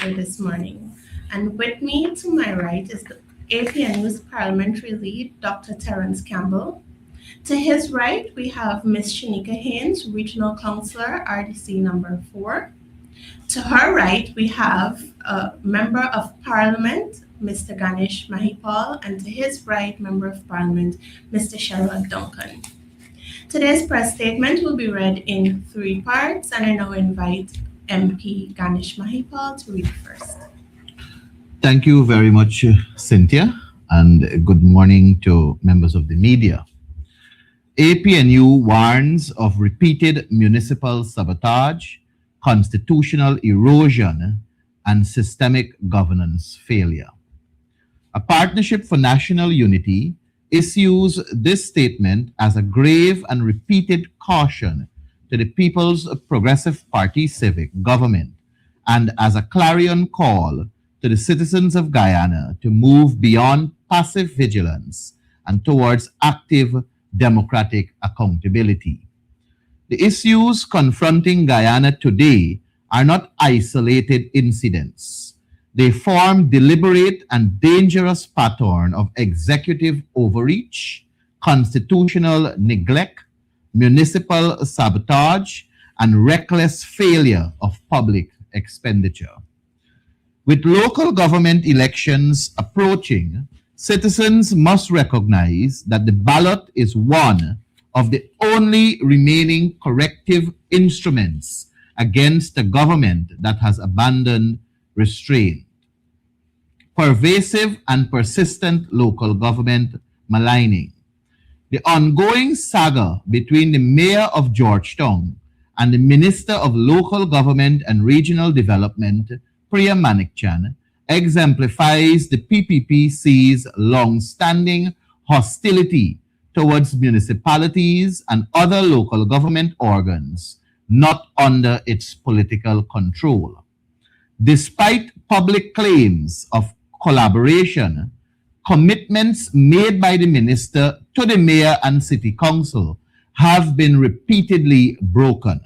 for this morning. And with me to my right is the APN News Parliamentary Lead, Dr. Terence Campbell. To his right, we have Ms. Shanika Haynes, Regional Councillor, RDC number 4. To her right, we have a Member of Parliament, Mr. Ganesh Mahipal, and to his right, Member of Parliament, Mr. Sherrod Duncan. Today's press statement will be read in 3 parts, and I now invite MP Ganesh Mahipal to read first. Thank you very much, Cynthia, and good morning to members of the media. APNU warns of repeated municipal sabotage, constitutional erosion, and systemic governance failure. A Partnership for National Unity issues this statement as a grave and repeated caution to the People's Progressive Party civic government and as a clarion call to the citizens of Guyana to move beyond passive vigilance and towards active democratic accountability. The issues confronting Guyana today are not isolated incidents. They form deliberate and dangerous pattern of executive overreach, constitutional neglect, municipal sabotage, and reckless failure of public expenditure. With local government elections approaching, citizens must recognize that the ballot is one of the only remaining corrective instruments against a government that has abandoned restraint. Pervasive and persistent local government maligning. The ongoing saga between the mayor of Georgetown and the Minister of Local Government and Regional Development, Priya Manikchan, exemplifies the PPPC's long-standing hostility towards municipalities and other local government organs not under its political control. Despite public claims of collaboration, commitments made by the minister to the mayor and city council have been repeatedly broken.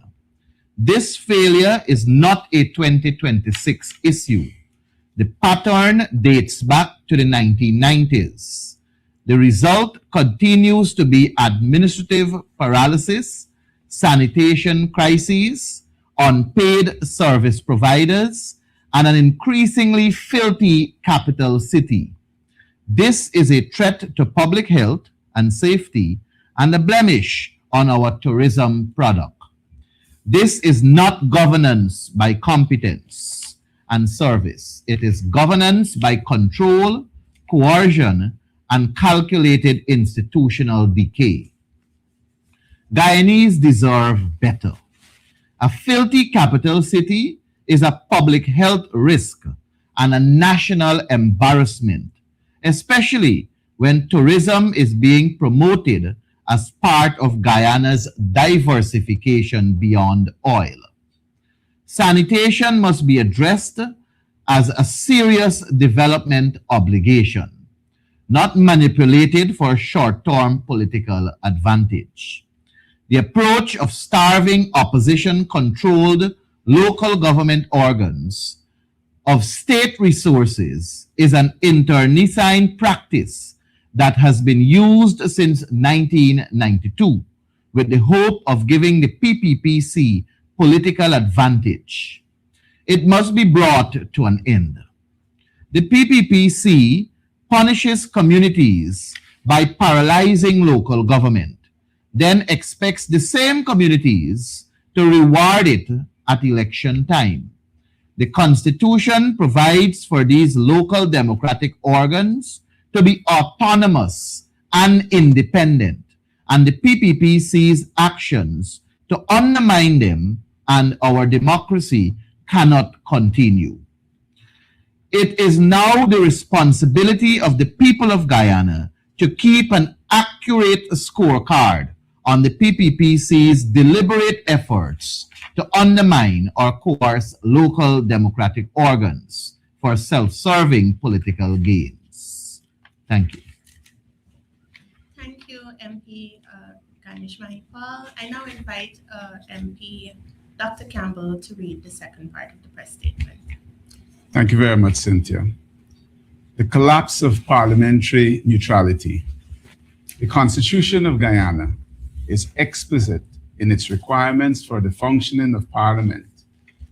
This failure is not a 2026 issue. The pattern dates back to the 1990s. The result continues to be administrative paralysis, sanitation crises, unpaid service providers, and an increasingly filthy capital city. This is a threat to public health and safety and a blemish on our tourism product. This is not governance by competence and service. It is governance by control, coercion, and calculated institutional decay. Guyanese deserve better. A filthy capital city is a public health risk and a national embarrassment, especially when tourism is being promoted as part of Guyana's diversification beyond oil. Sanitation must be addressed as a serious development obligation, not manipulated for short-term political advantage. The approach of starving opposition-controlled local government organs of state resources is an internecine practice that has been used since 1992 with the hope of giving the PPPC political advantage. It must be brought to an end. The PPPC punishes communities by paralyzing local government, then expects the same communities to reward it at election time. The Constitution provides for these local democratic organs to be autonomous and independent, and the PPPC's actions to undermine them and our democracy cannot continue. It is now the responsibility of the people of Guyana to keep an accurate scorecard on the PPPC's deliberate efforts to undermine or coerce local democratic organs for self-serving political gains. Thank you. Thank you, MP Ganesh Mahipal. I now invite MP Dr. Campbell to read the second part of the press statement. Thank you very much, Cynthia. The collapse of parliamentary neutrality. The Constitution of Guyana is explicit in its requirements for the functioning of Parliament,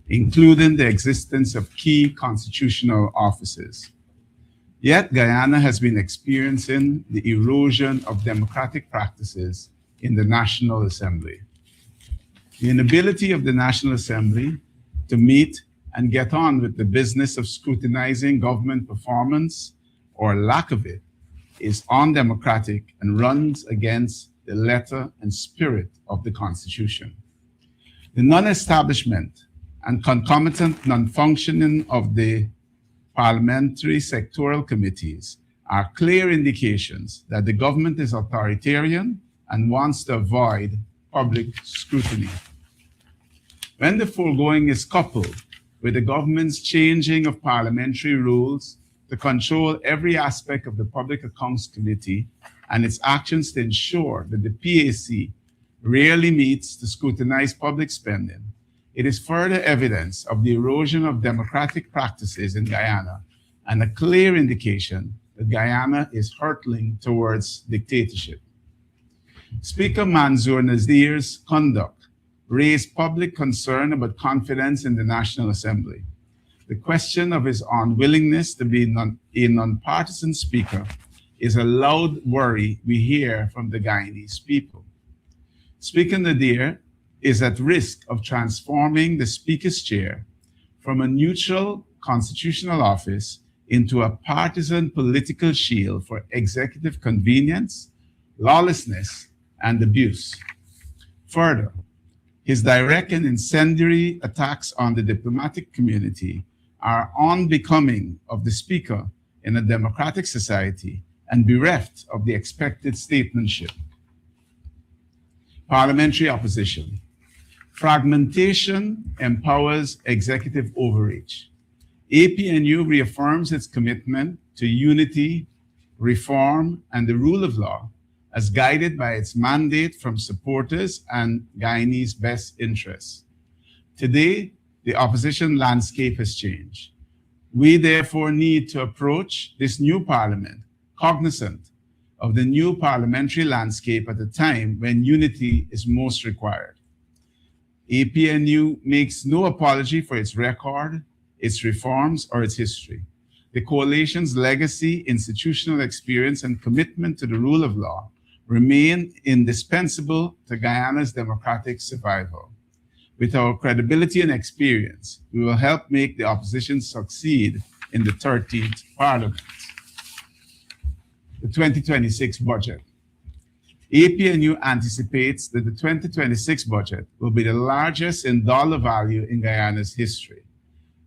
including the existence of key constitutional offices. Yet Guyana has been experiencing the erosion of democratic practices in the National Assembly. The inability of the National Assembly to meet and get on with the business of scrutinizing government performance, or lack of it, is undemocratic and runs against the letter and spirit of the Constitution. The non-establishment and concomitant non-functioning of the parliamentary sectoral committees are clear indications that the government is authoritarian and wants to avoid public scrutiny. When the foregoing is coupled with the government's changing of parliamentary rules to control every aspect of the Public Accounts Committee and its actions to ensure that the PAC rarely meets to scrutinize public spending, it is further evidence of the erosion of democratic practices in Guyana and a clear indication that Guyana is hurtling towards dictatorship. Speaker Manzoor Nazir's conduct raised public concern about confidence in the National Assembly. The question of his unwillingness to be a nonpartisan speaker is a loud worry we hear from the Guyanese people. Speaker Nadir is at risk of transforming the Speaker's chair from a neutral constitutional office into a partisan political shield for executive convenience, lawlessness, and abuse. Further, his direct and incendiary attacks on the diplomatic community are unbecoming of the Speaker in a democratic society and bereft of the expected statesmanship. Parliamentary opposition. Fragmentation empowers executive overreach. APNU reaffirms its commitment to unity, reform, and the rule of law as guided by its mandate from supporters and Guyanese best interests. Today, the opposition landscape has changed. We therefore need to approach this new parliament cognizant of the new parliamentary landscape at a time when unity is most required. APNU makes no apology for its record, its reforms, or its history. The coalition's legacy, institutional experience, and commitment to the rule of law remain indispensable to Guyana's democratic survival. With our credibility and experience, we will help make the opposition succeed in the 13th Parliament. The 2026 budget. APNU anticipates that the 2026 budget will be the largest in dollar value in Guyana's history.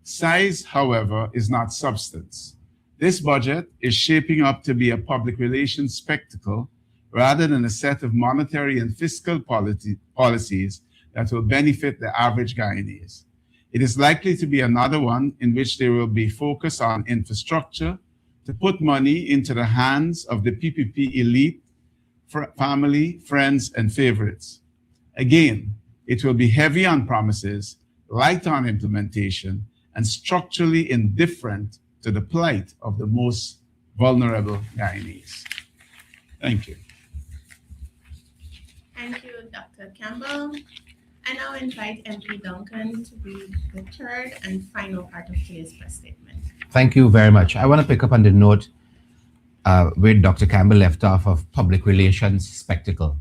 Size, however, is not substance. This budget is shaping up to be a public relations spectacle rather than a set of monetary and fiscal policies that will benefit the average Guyanese. It is likely to be another one in which there will be focus on infrastructure to put money into the hands of the PPP elite, family, friends, and favorites. Again, it will be heavy on promises, light on implementation, and structurally indifferent to the plight of the most vulnerable Guyanese. Thank you. Thank you, Dr. Campbell. I now invite MP Duncan to read the third and final part of today's press statement. Thank you very much. I want to pick up on the note where Dr. Campbell left off of public relations spectacle.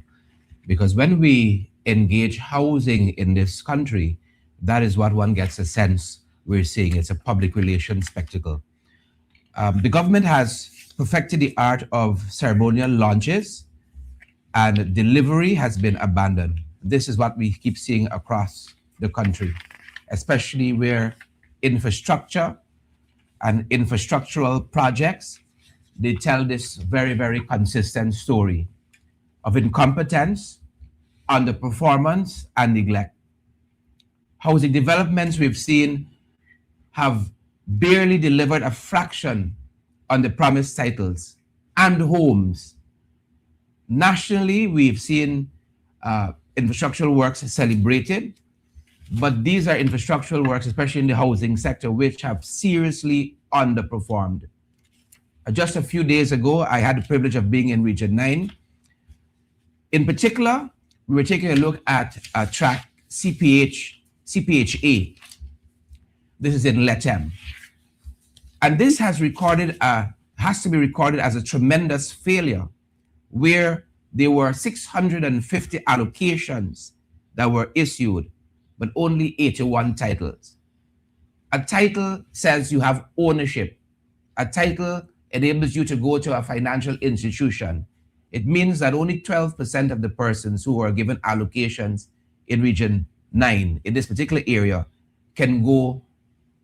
Because when we engage housing in this country, that is what one gets a sense we're seeing. It's a public relations spectacle. The government has perfected the art of ceremonial launches, and delivery has been abandoned. This is what we keep seeing across the country, especially where infrastructure and infrastructural projects, they tell this very, very consistent story of incompetence, underperformance, and neglect. Housing developments we've seen have barely delivered a fraction on the promised titles and homes. Nationally, we've seen infrastructural works celebrated, but these are infrastructural works, especially in the housing sector, which have seriously underperformed. Just a few days ago, I had the privilege of being in Region 9. In particular, we were taking a look at track CPHA. This is in Letem. And this has to be recorded as a tremendous failure, where there were 650 allocations that were issued, but only 81 titles. A title says you have ownership. A title enables you to go to a financial institution. It means that only 12% of the persons who are given allocations in Region 9, in this particular area, can go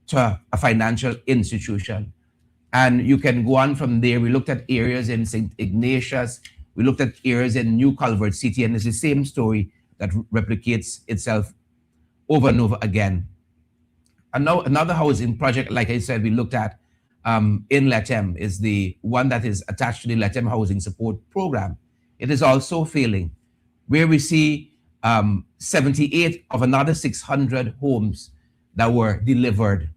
to a financial institution. And you can go on from there. We looked at areas in St. Ignatius. We looked at areas in New Culver City, and it's the same story that replicates itself over and over again. And now another housing project, like I said, we looked at in Letem is the one that is attached to the Letem Housing Support Program. It is also failing, where we see 78 of another 600 homes that were delivered.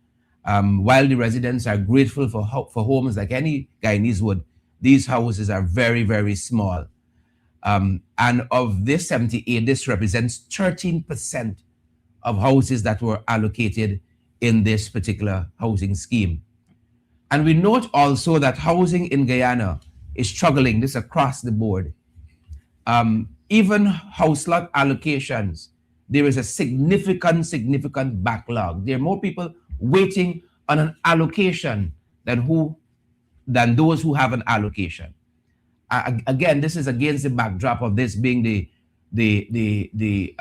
While the residents are grateful for homes like any Guyanese would, these houses are very, very small. And of this 78, this represents 13% of houses that were allocated in this particular housing scheme. And we note also that housing in Guyana is struggling, this across the board. Even house lot allocations, there is a significant backlog. There are more people waiting on an allocation than those who have an allocation. Again, this is against the backdrop of this being the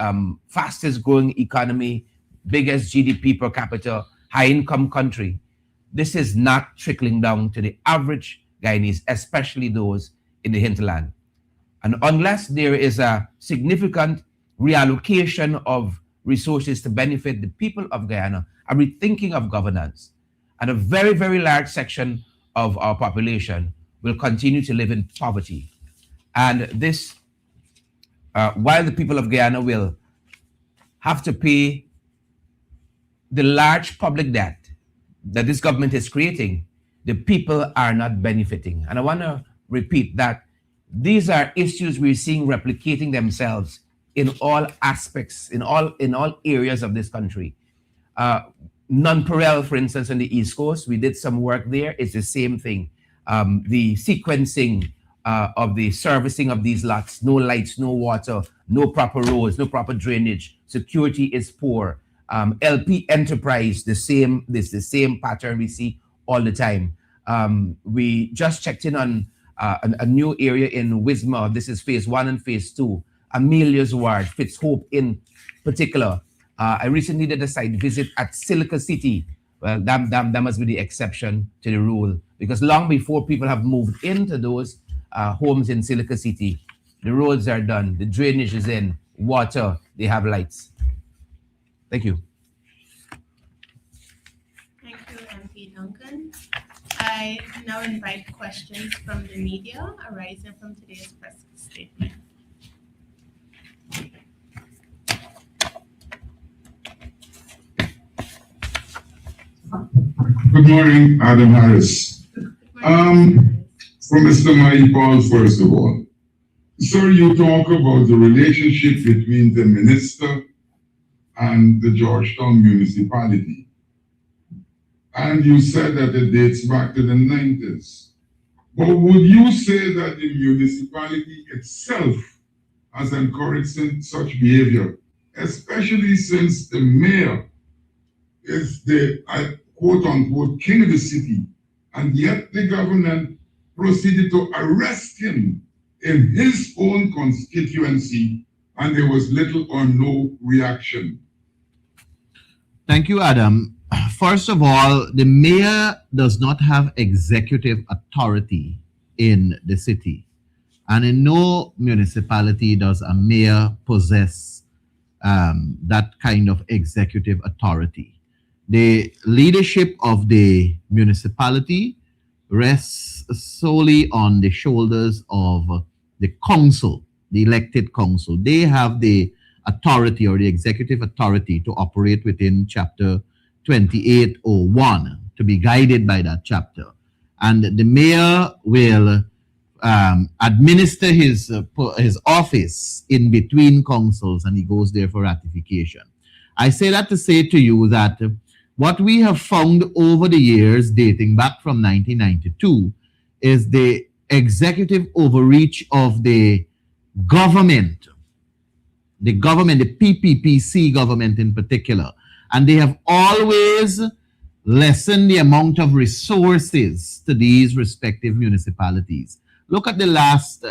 fastest growing economy, biggest GDP per capita, high income country. This is not trickling down to the average Guyanese, especially those in the hinterland. And unless there is a significant reallocation of resources to benefit the people of Guyana, a rethinking of governance, and a very, very large section of our population will continue to live in poverty. And this, while the people of Guyana will have to pay the large public debt that this government is creating, the people are not benefiting. And I want to repeat that these are issues we're seeing replicating themselves in all aspects, in all areas of this country. Nonpareil, for instance, on the East Coast, we did some work there. It's the same thing. The sequencing of the servicing of these lots, no lights, no water, no proper roads, no proper drainage, security is poor. LP Enterprise, the same pattern we see all the time. We just checked in on a new area in Wismar. This is phase 1 and phase 2. Amelia's Ward, Fitzhope in particular. I recently did a site visit at Silica City. Well, that must be the exception to the rule, because long before people have moved into those homes in Silica City, the roads are done, the drainage is in, water, they have lights. Thank you. Thank you, MP Duncan. I now invite questions from the media arising from today's press statement. Good morning, Adam Harris. For Mr. Maipal, first of all. Sir, you talk about the relationship between the minister and the Georgetown municipality. And you said that it dates back to the 90s. But would you say that the municipality itself has encouraged such behavior, especially since the mayor is the quote-unquote king of the city, and yet the government proceeded to arrest him in his own constituency, and there was little or no reaction? Thank you, Adam. First of all, the mayor does not have executive authority in the city. And in no municipality does a mayor possess that kind of executive authority. The leadership of the municipality rests solely on the shoulders of the council, the elected council. They have the authority or the executive authority to operate within Chapter 2801, to be guided by that chapter. And the mayor will administer his office in between councils, and he goes there for ratification. I say that to say to you that what we have found over the years, dating back from 1992, is the executive overreach of the government, the PPPC government in particular. And they have always lessened the amount of resources to these respective municipalities. Look at the last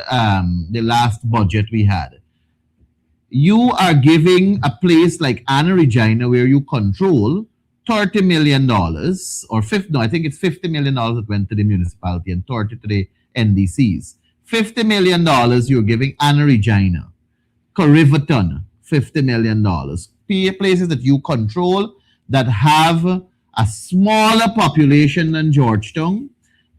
budget we had. You are giving a place like Anna Regina, where you control, $30 million, or I think it's $50 million that went to the municipality and 30 to the NDCs. $50 million you're giving Anna Regina. Corriverton, $50 million. Places that you control that have a smaller population than Georgetown,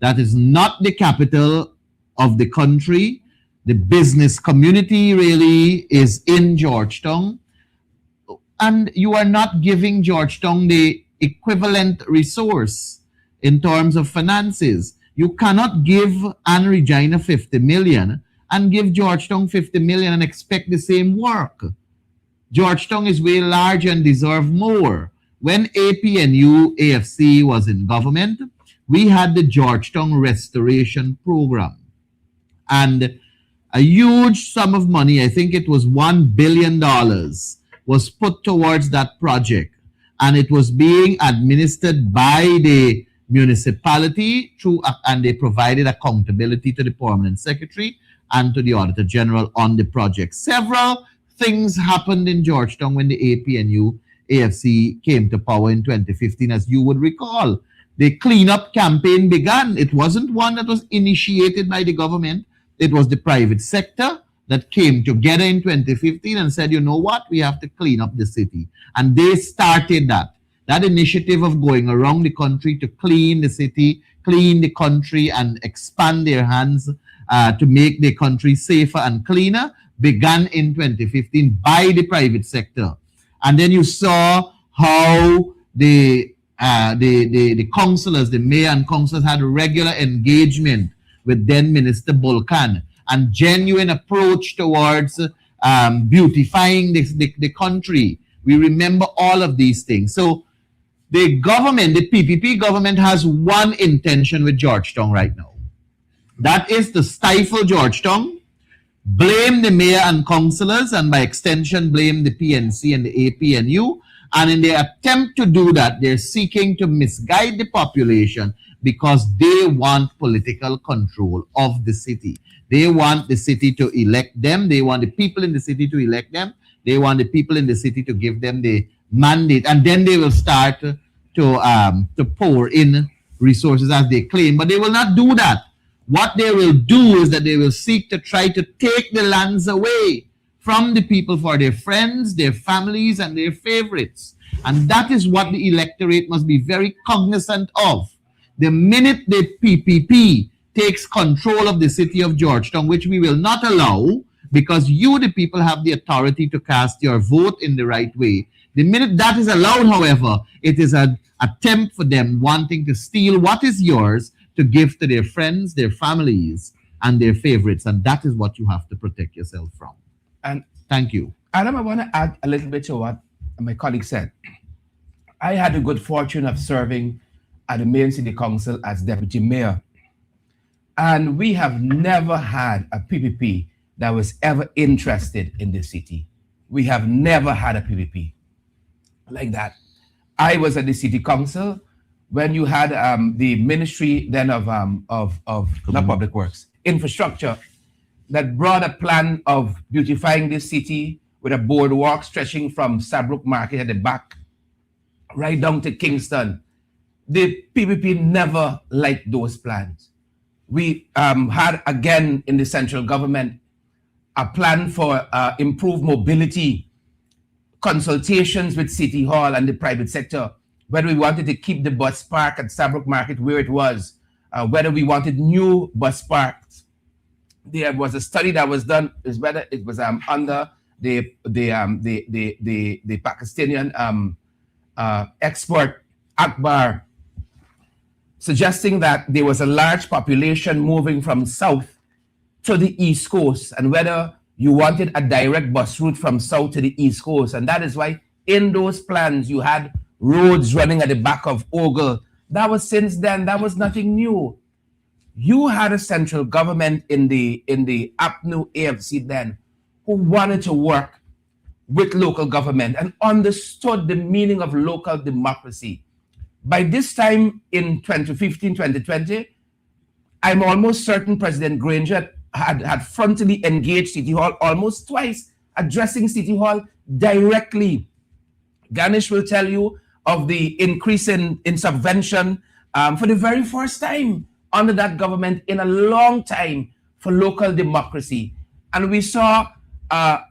that is not the capital of the country. The business community really is in Georgetown. And you are not giving Georgetown the equivalent resource in terms of finances. You cannot give Anna Regina 50 million and give Georgetown 50 million and expect the same work. Georgetown is way larger and deserve more. When APNU AFC was in government, we had the Georgetown Restoration Program. And a huge sum of money, I think it was $1 billion, was put towards that project. And it was being administered by the municipality and they provided accountability to the permanent secretary and to the Auditor General on the project. Several things happened in Georgetown when the APNU AFC came to power in 2015, as you would recall. The cleanup campaign began. It wasn't one that was initiated by the government. It was the private sector that came together in 2015 and said, you know what, we have to clean up the city. And they started that initiative of going around the country to clean the city, clean the country, and expand their hands to make the country safer and cleaner, began in 2015 by the private sector. And then you saw how the councillors, the mayor and councillors, had regular engagement with then Minister Bulkan and genuine approach towards beautifying the country. We remember all of these things. So the government, the PPP government, has one intention with Georgetown right now. That is to stifle Georgetown, blame the mayor and councillors, and by extension blame the PNC and the APNU. And in their attempt to do that, they're seeking to misguide the population because they want political control of the city. They want the city to elect them. They want the people in the city to elect them. They want the people in the city to give them the mandate. And then they will start to pour in resources as they claim. But they will not do that. What they will do is that they will seek to try to take the lands away from the people for their friends, their families, and their favorites. And that is what the electorate must be very cognizant of. The minute the PPP takes control of the city of Georgetown, which we will not allow, because you, the people, have the authority to cast your vote in the right way. The minute that is allowed, however, it is an attempt for them wanting to steal what is yours to give to their friends, their families, and their favorites. And that is what you have to protect yourself from. And thank you. Adam, I want to add a little bit to what my colleague said. I had the good fortune of serving at the Main City Council as deputy mayor. And we have never had a PPP that was ever interested in the city. We have never had a PPP like that. I was at the city council when you had the ministry then of not public works, infrastructure, that brought a plan of beautifying this city with a boardwalk stretching from Saybrook Market at the back right down to Kingston. The PPP never liked those plans. We had, again, in the central government, a plan for improved mobility, consultations with City Hall and the private sector, whether we wanted to keep the bus park at Saybrook Market where it was, whether we wanted new bus parks. There was a study that was done, is whether it was under the Pakistani expert Akbar, suggesting that there was a large population moving from south to the east coast, and whether you wanted a direct bus route from south to the east coast. And that is why in those plans you had roads running at the back of Ogle. That was since then, that was nothing new. You had a central government in the APNU AFC then who wanted to work with local government and understood the meaning of local democracy. By this time in 2015, 2020, I'm almost certain President Granger had frontally engaged City Hall almost twice, addressing City Hall directly. Ganesh will tell you of the increase in subvention for the very first time under that government in a long time for local democracy. And we saw a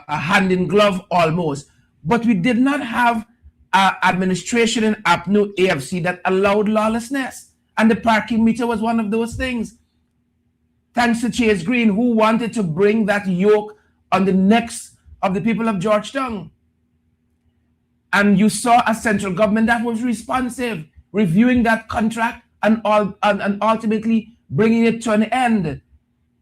hand in glove almost, but we did not have administration in APNU AFC that allowed lawlessness. And the parking meter was one of those things. Thanks to Chase Green, who wanted to bring that yoke on the necks of the people of Georgetown. And you saw a central government that was responsive, reviewing that contract and ultimately bringing it to an end.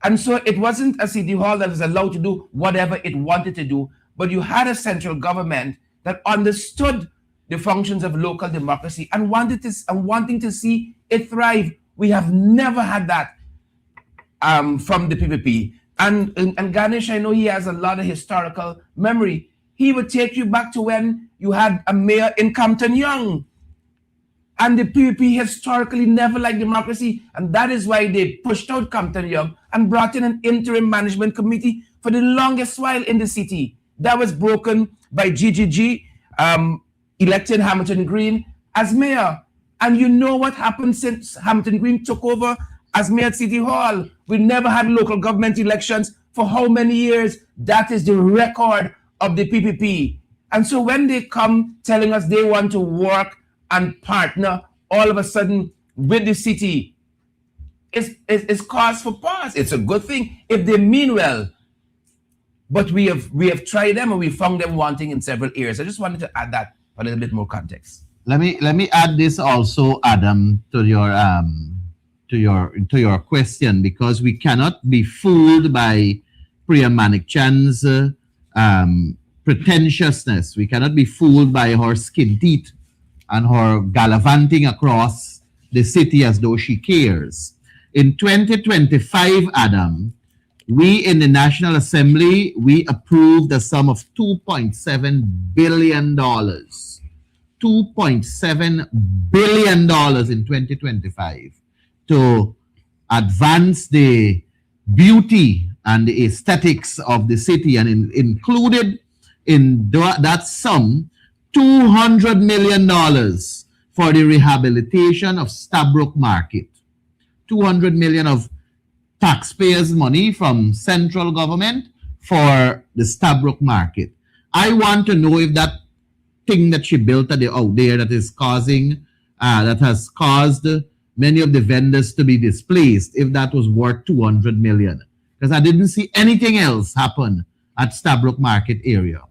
And so it wasn't a City Hall that was allowed to do whatever it wanted to do, but you had a central government that understood the functions of local democracy and wanting to see it thrive. We have never had that from the PPP. And Ganesh, I know he has a lot of historical memory. He would take you back to when you had a mayor in Compton Young. And the PPP historically never liked democracy. And that is why they pushed out Compton Young and brought in an interim management committee for the longest while in the city. That was broken by GGG, electing Hamilton Green as mayor. And you know what happened since Hamilton Green took over as mayor at City Hall? We never had local government elections for how many years? That is the record of the PPP. And so when they come telling us they want to work and partner all of a sudden with the city, it's cause for pause. It's a good thing if they mean well. But we have tried them and we found them wanting in several areas. I just wanted to add that for a little bit more context. Let me add this also, Adam, to your question, because we cannot be fooled by Priya Manikchand's pretentiousness. We cannot be fooled by her skin teeth and her gallivanting across the city as though she cares. In 2025, Adam, we in the National Assembly, we approved a sum of $2.7 billion. $2.7 billion in 2025 to advance the beauty and the aesthetics of the city, and included in that sum $200 million for the rehabilitation of Stabrook Market. 200 million of taxpayers' money from central government for the Stabrook Market. I want to know if that thing that she built out there that is causing, that has caused many of the vendors to be displaced, if that was worth 200 million. Because I didn't see anything else happen at Stabrook Market area.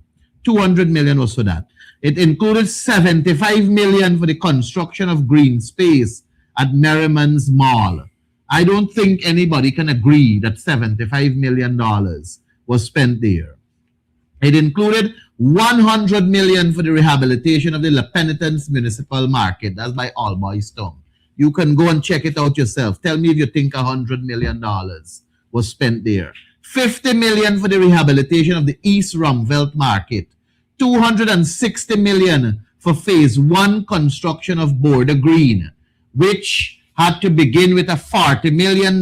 200 million was for that. It included 75 million for the construction of green space at Merriman's Mall. I don't think anybody can agree that $75 million was spent there. It included 100 million for the rehabilitation of the La Penitence Municipal Market. That's by All Boys Town. You can go and check it out yourself. Tell me if you think $100 million was spent there. 50 million for the rehabilitation of the East Rumvelt Market. 260 million for phase 1 construction of Border Green, which had to begin with a $40 million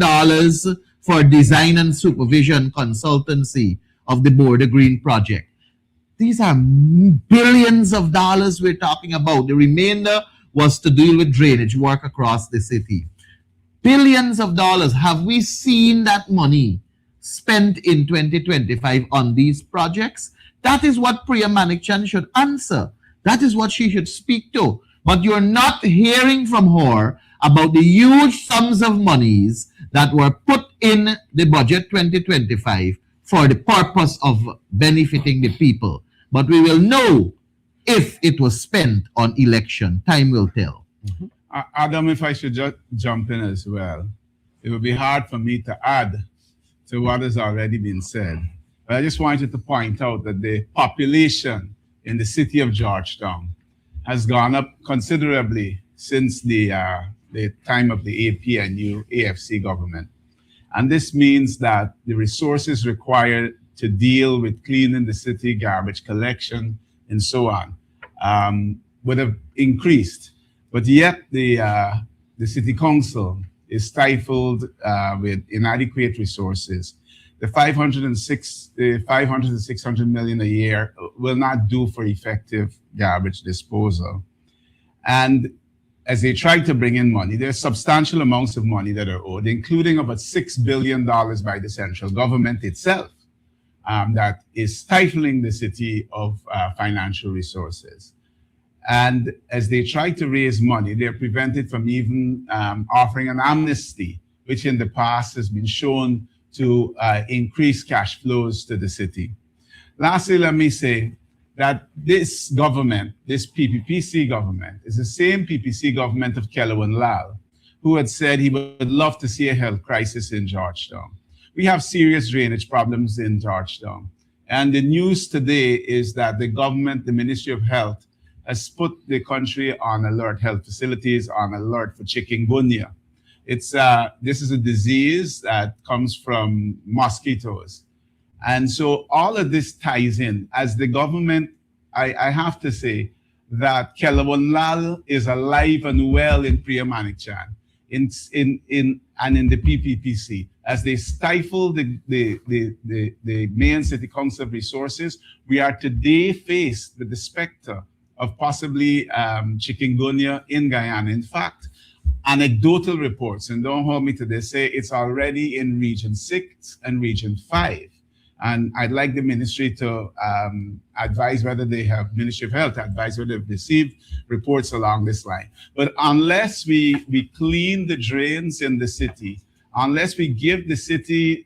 for design and supervision consultancy of the Border Green project. These are billions of dollars we're talking about. The remainder was to deal with drainage work across the city. Billions of dollars. Have we seen that money spent in 2025 on these projects? That is what Priya Manikchand should answer. That is what she should speak to. But you're not hearing from her about the huge sums of monies that were put in the budget 2025 for the purpose of benefiting the people. But we will know if it was spent on election. Time will tell. Adam, if I should just jump in as well, it would be hard for me to add to what has already been said. But I just wanted to point out that the population in the city of Georgetown has gone up considerably since the time of the APNU AFC government. And this means that the resources required to deal with cleaning the city, garbage collection, and so on, would have increased. But yet the city council is stifled with inadequate resources. The 500 and 600 million a year will not do for effective garbage disposal. And as they try to bring in money, there's substantial amounts of money that are owed, including about $6 billion by the central government itself, that is stifling the city of financial resources. And as they try to raise money, they're prevented from even offering an amnesty, which in the past has been shown to increase cash flows to the city. Lastly, let me say that this government, this PPPC government, is the same PPC government of Kelewin Lal, who had said he would love to see a health crisis in Georgetown. We have serious drainage problems in Georgetown. And the news today is that the government, the Ministry of Health, has put the country on alert, health facilities on alert for chikungunya. This is a disease that comes from mosquitoes. And so all of this ties in. As the government, I have to say that Kelewin Lal is alive and well in Priya Manichan and in the PPPC. As they stifle the main city council of resources, we are today faced with the specter of possibly chikungunya in Guyana. In fact, anecdotal reports, and don't hold me to this, say it's already in Region 6 and Region 5. And I'd like the ministry to advise whether they have, Ministry of Health, advise whether they've received reports along this line. But unless we clean the drains in the city, unless we give the city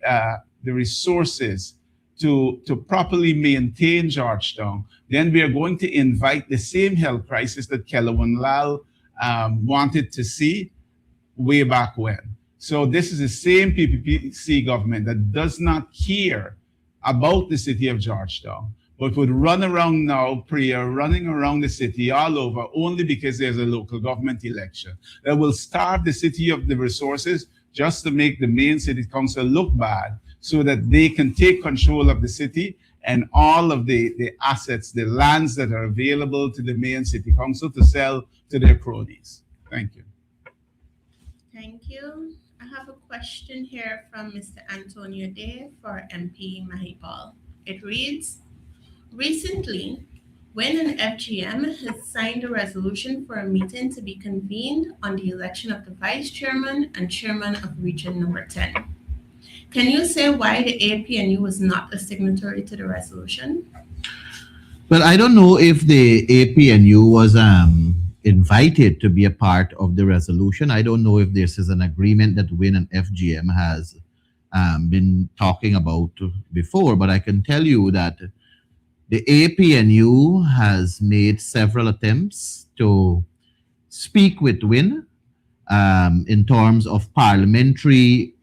the resources to properly maintain Georgetown, then we are going to invite the same health crisis that Kelewin Lal wanted to see way back when. So this is the same PPPC government that does not care about the city of Georgetown, but would run around now, Priya, running around the city all over only because there's a local government election that will starve the city of the resources just to make the main city council look bad so that they can take control of the city and all of the assets, the lands that are available to the main city council to sell to their cronies. Thank you. Thank you. I have a question here from Mr. Antonio Day for MP Mahipal. It reads, recently, when an FGM has signed a resolution for a meeting to be convened on the election of the vice chairman and chairman of region number 10. Can you say why the APNU was not a signatory to the resolution? Well, I don't know if the APNU was invited to be a part of the resolution. I don't know if this is an agreement that WIN and FGM has been talking about before, but I can tell you that the APNU has made several attempts to speak with WIN in terms of parliamentary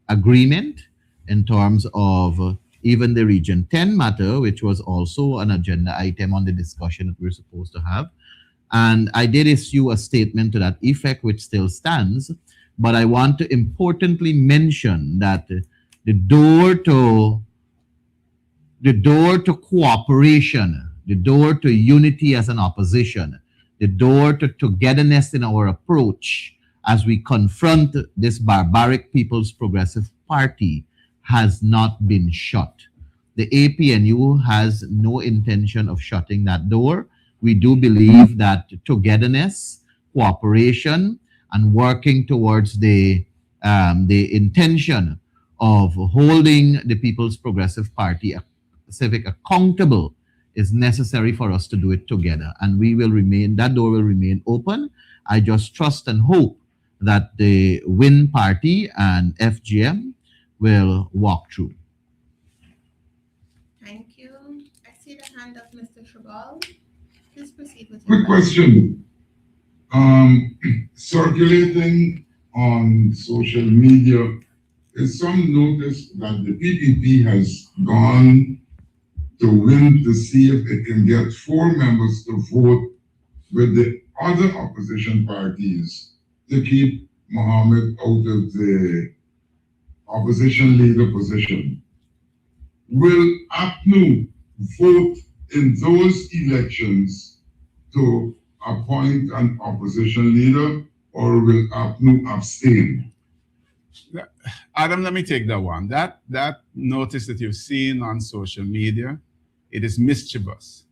agreement, in terms of even the Region 10 matter, which was also an agenda item on the discussion that we're supposed to have. And I did issue a statement to that effect, which still stands. But I want to importantly mention that the door to cooperation, the door to unity as an opposition, the door to togetherness in our approach as we confront this barbaric People's Progressive Party has not been shut. The APNU has no intention of shutting that door. We do believe that togetherness, cooperation, and working towards the intention of holding the People's Progressive Party Civic accountable is necessary for us to do it together. And we will remain, that door will remain open. I just trust and hope that the WIN party and FGM will walk through. Shabal, please proceed with your Quick question. Circulating on social media is some notice that the PPP has gone to win to see if it can get 4 members to vote with the other opposition parties to keep Mohammed out of the opposition leader position. Will APNU vote in those elections to appoint an opposition leader, or will APNU abstain? Adam, let me take that one. That notice that you've seen on social media, it is mischievous.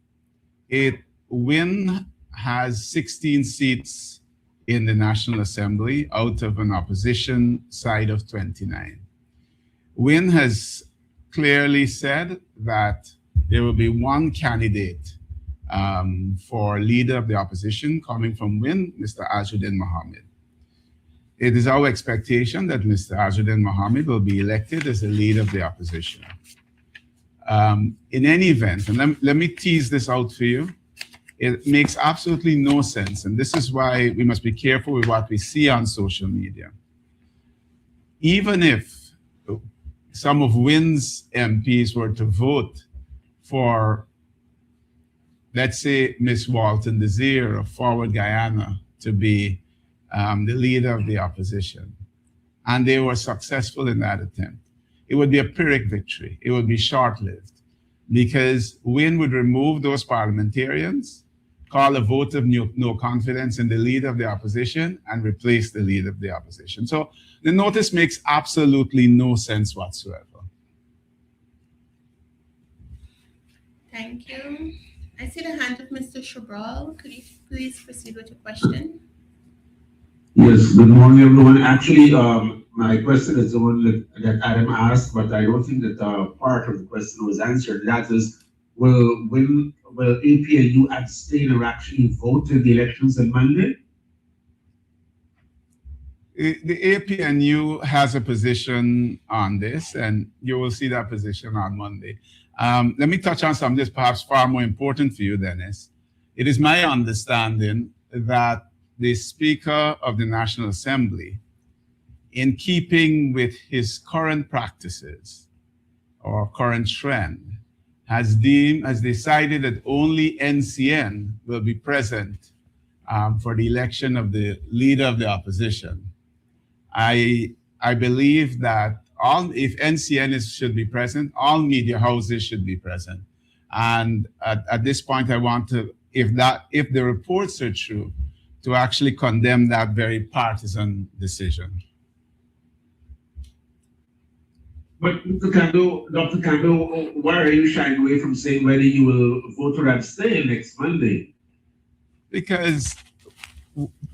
WIN has 16 seats in the National Assembly out of an opposition side of 29. WIN has clearly said that there will be one candidate for leader of the opposition coming from WIN, Mr. Azzuddin Mohammed. It is our expectation that Mr. Azzuddin Mohammed will be elected as the leader of the opposition. In any event, and let me tease this out for you, it makes absolutely no sense, and this is why we must be careful with what we see on social media. Even if some of WIN's MPs were to vote for, let's say, Ms. Walton Desir of Forward Guyana to be the leader of the opposition, and they were successful in that attempt, it would be a Pyrrhic victory. It would be short-lived, because WIN would remove those parliamentarians, call a vote of no confidence in the leader of the opposition, and replace the leader of the opposition. So the notice makes absolutely no sense whatsoever. Thank you. I see the hand of Mr. Shabal. Could you please proceed with your question? Yes, good morning, everyone. Actually, my question is the one that Adam asked, but I don't think that part of the question was answered. That is, will APNU abstain or actually vote in the elections on Monday? The APNU has a position on this, and you will see that position on Monday. Let me touch on something that's perhaps far more important for you, Dennis. It is my understanding that the Speaker of the National Assembly, in keeping with his current practices or current trend, has decided that only NCN will be present for the election of the leader of the opposition. I believe that if NCN should be present, all media houses should be present. And at this point, I want to, if the reports are true, to actually condemn that very partisan decision. But Dr. Campbell, why are you shying away from saying whether you will vote or abstain next Monday? Because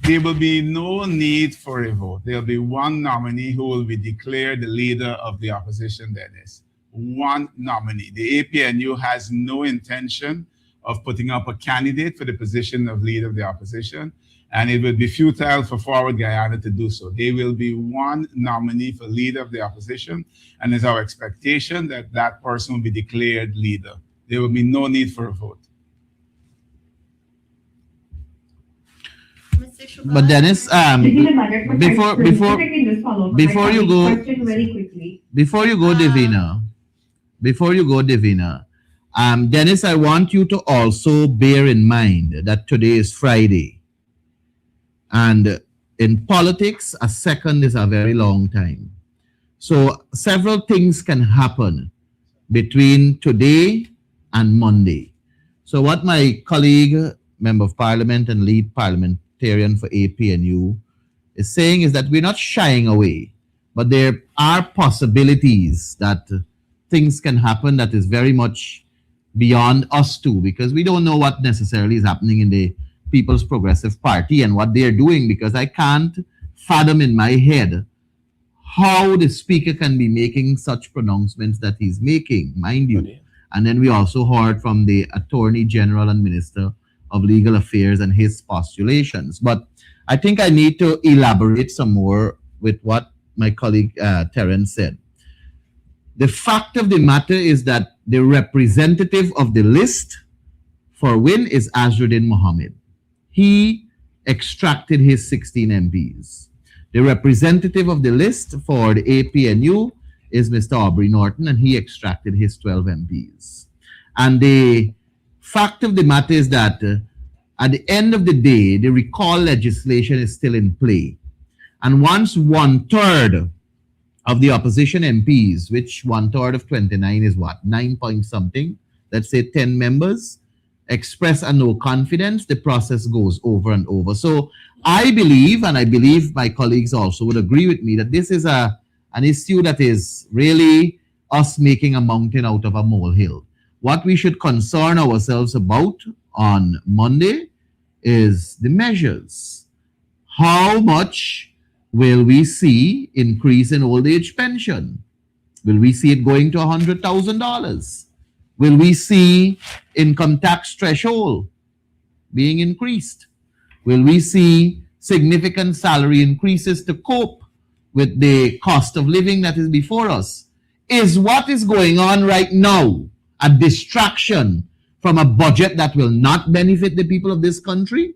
there will be no need for a vote. There will be one nominee who will be declared the leader of the opposition, Dennis. One nominee. The APNU has no intention of putting up a candidate for the position of leader of the opposition, and it would be futile for Forward Guyana to do so. There will be one nominee for leader of the opposition, and it's our expectation that that person will be declared leader. There will be no need for a vote. Mr. Shabal, But Dennis, before you go, question very quickly. before you go, Divina, Dennis, I want you to also bear in mind that today is Friday. And in politics, a second is a very long time. So several things can happen between today and Monday. So what my colleague, Member of Parliament and lead parliamentarian for APNU is saying is that we're not shying away, but there are possibilities that things can happen that is very much beyond us too, because we don't know what necessarily is happening in the People's Progressive Party and what they're doing, because I can't fathom in my head how the speaker can be making such pronouncements that he's making, mind you. And then we also heard from the Attorney General and Minister of Legal Affairs and his postulations. But I think I need to elaborate some more with what my colleague Terence said. The fact of the matter is that the representative of the list for Win is Azruddin Mohammed. He extracted his 16 MPs. The representative of the list for the APNU is Mr. Aubrey Norton, and he extracted his 12 MPs. And the fact of the matter is that at the end of the day, the recall legislation is still in play. And once 1/3 of the opposition MPs, which 1/3 of 29 is what, 9 point something, let's say 10 members, express a no confidence, the process goes over and over. So I believe, and I believe my colleagues also would agree with me, that this is an issue that is really us making a mountain out of a molehill. What we should concern ourselves about on Monday is the measures. How much will we see increase in old age pension? Will we see it going to $100,000? Will we see income tax threshold being increased? Will we see significant salary increases to cope with the cost of living that is before us? Is what is going on right now a distraction from a budget that will not benefit the people of this country?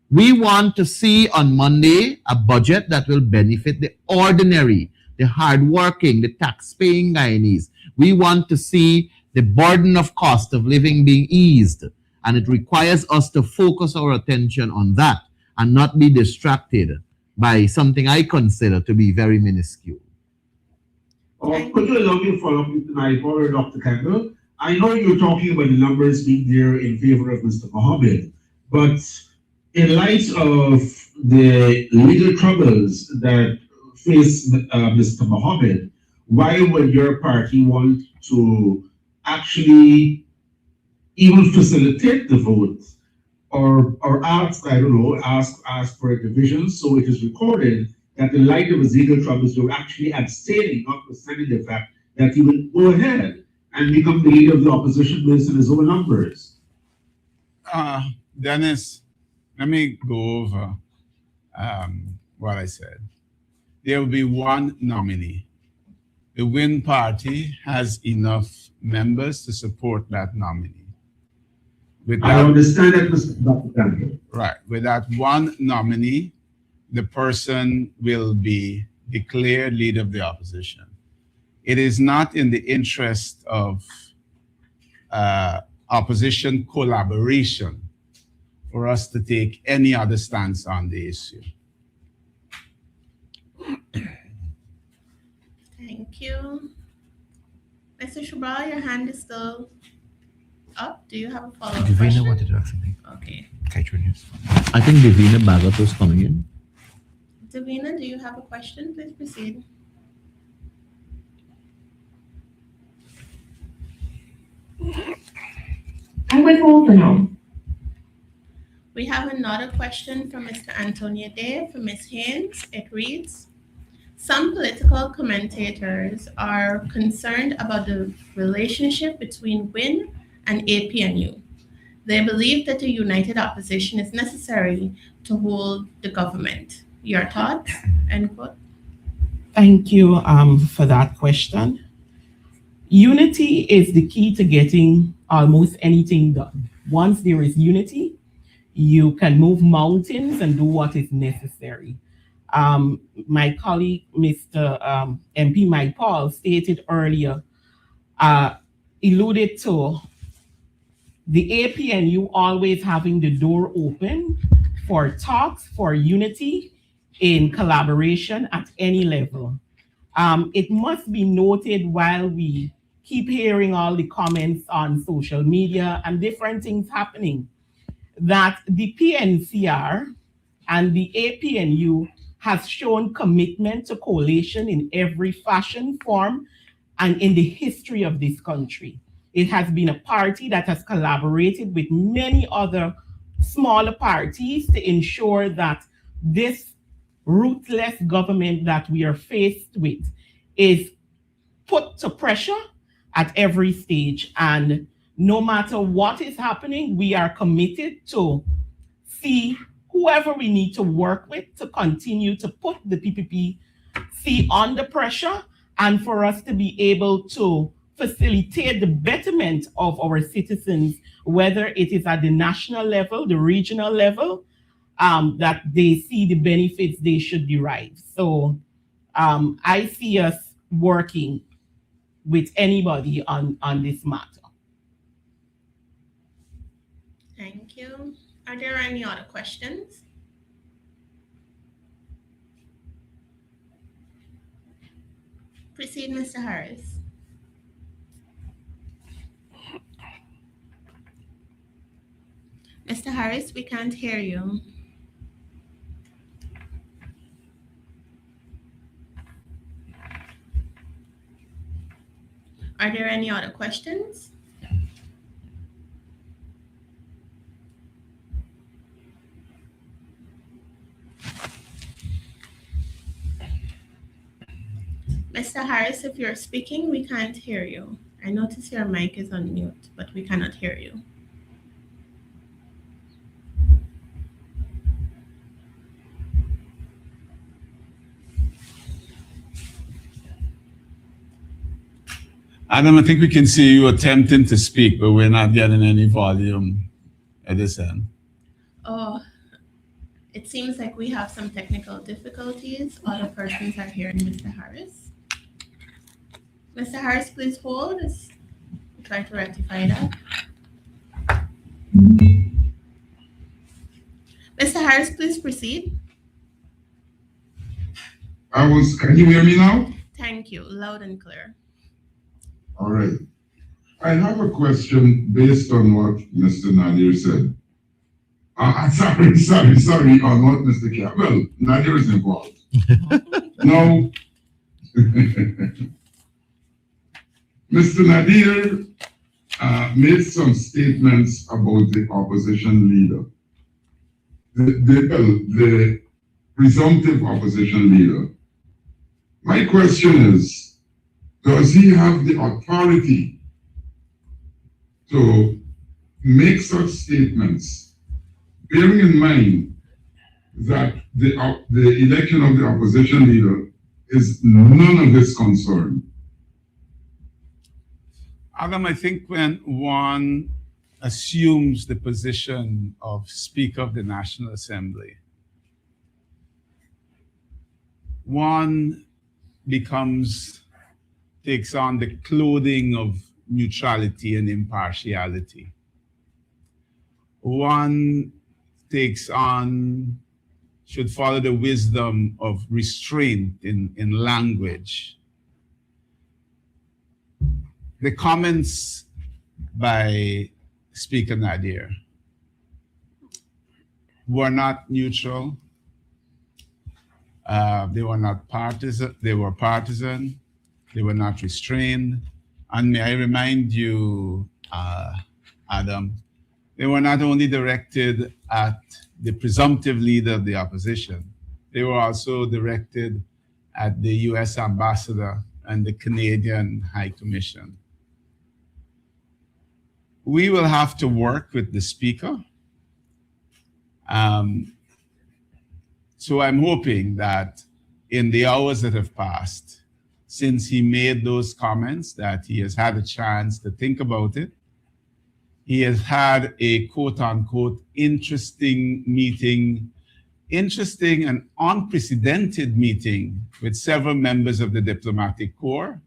We want to see on Monday a budget that will benefit the ordinary, the hardworking, the tax-paying Guyanese. We want to see the burden of cost of living being eased, and it requires us to focus our attention on that and not be distracted by something I consider to be very minuscule. Could you allow me to follow up with my former Dr. Campbell? I know you're talking about the numbers being there in favor of Mr. Mohammed, but in light of the legal troubles that face Mr. Mohammed, why would your party want to actually even facilitate the vote or ask, I don't know, ask for a division so it is recorded that in light of his legal troubles, you're actually abstaining, notwithstanding the fact that he will go ahead and become the leader of the opposition based on his own numbers? Dennis, let me go over what I said. There will be one nominee. The Win Party has enough members to support that nominee. With I that, understand that, Mr. Dr. Campbell. right, with that one nominee, the person will be declared leader of the opposition. It is not in the interest of opposition collaboration for us to take any other stance on the issue. Thank you. Mr. Shabal, your hand is still up. Do you have a follow-up Davina question? wanted to ask something. Okay. Kaitra News. I think Davina Bagot was coming in. Davina, do you have a question? Please proceed. I would hold for now. We have another question from Mr. Antonio Day from Ms. Haynes. It reads, some political commentators are concerned about the relationship between WIN and APNU. They believe that a united opposition is necessary to hold the government. Your thoughts? End quote. Thank you for that question. Unity is the key to getting almost anything done. Once there is unity, you can move mountains and do what is necessary. My colleague, Mr. MP Mike Paul, stated earlier, alluded to the APNU always having the door open for talks, for unity in collaboration at any level. It must be noted while we keep hearing all the comments on social media and different things happening, that the PNCR and the APNU has shown commitment to coalition in every fashion, form, and in the history of this country. It has been a party that has collaborated with many other smaller parties to ensure that this ruthless government that we are faced with is put to pressure at every stage. And no matter what is happening, we are committed to see whoever we need to work with to continue to put the PPPC under pressure and for us to be able to facilitate the betterment of our citizens, whether it is at the national level, the regional level, that they see the benefits they should derive. So I see us working with anybody on this matter. Thank you. Are there any other questions? Proceed, Mr. Harris. Mr. Harris, we can't hear you. Are there any other questions? Mr. Harris, if you're speaking, we can't hear you. I notice your mic is on mute, but we cannot hear you. Adam, I think we can see you attempting to speak, but we're not getting any volume at this end. Oh, it seems like we have some technical difficulties. Other persons are hearing Mr. Harris. Mr. Harris, please hold as we try to rectify that. Mr. Harris, please proceed. Can you hear me now? Thank you. Loud and clear. All right. I have a question based on what Mr. Nadir said. Sorry, on what Mr. Campbell, Nadir is involved. Now, Mr. Nadir made some statements about the opposition leader, the presumptive opposition leader. My question is, does he have the authority to make such statements, bearing in mind that the election of the opposition leader is none of his concern? Adam, I think when one assumes the position of Speaker of the National Assembly, one takes on the clothing of neutrality and impartiality. One should follow the wisdom of restraint in language. The comments by Speaker Nadir were not neutral. They were not partisan. They were partisan. They were not restrained. And may I remind you, Adam, they were not only directed at the presumptive leader of the opposition, they were also directed at the US ambassador and the Canadian High Commission. We will have to work with the Speaker. So I'm hoping that in the hours that have passed since he made those comments, that he has had a chance to think about it. He has had a quote unquote interesting meeting, interesting and unprecedented meeting with several members of the diplomatic corps.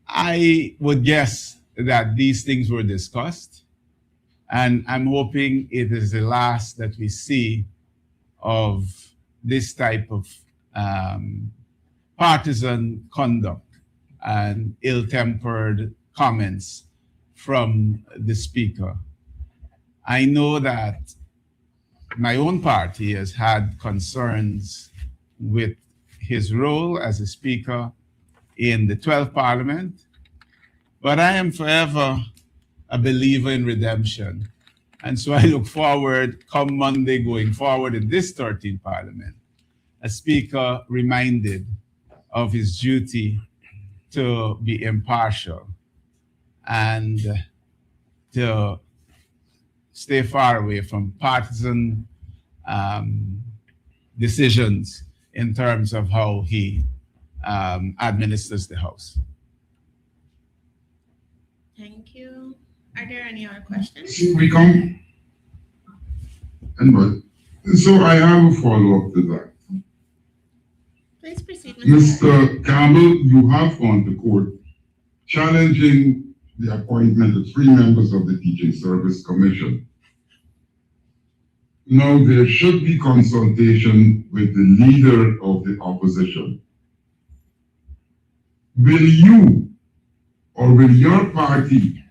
I would guess that these things were discussed, and I'm hoping it is the last that we see of this type of partisan conduct and ill-tempered comments from the Speaker. I know that my own party has had concerns with his role as a Speaker in the 12th Parliament, but I am forever a believer in redemption. And so I look forward, come Monday, going forward in this 13th Parliament, a Speaker reminded of his duty to be impartial and to stay far away from partisan decisions in terms of how he administers the House. Thank you. Are there any other questions? So we come, and but, so I have a follow-up to that. Please proceed, Mr. Mr. Campbell, you have gone to court challenging the appointment of 3 members of the Teaching Service Commission. Now, there should be consultation with the leader of the opposition. Will you or will your party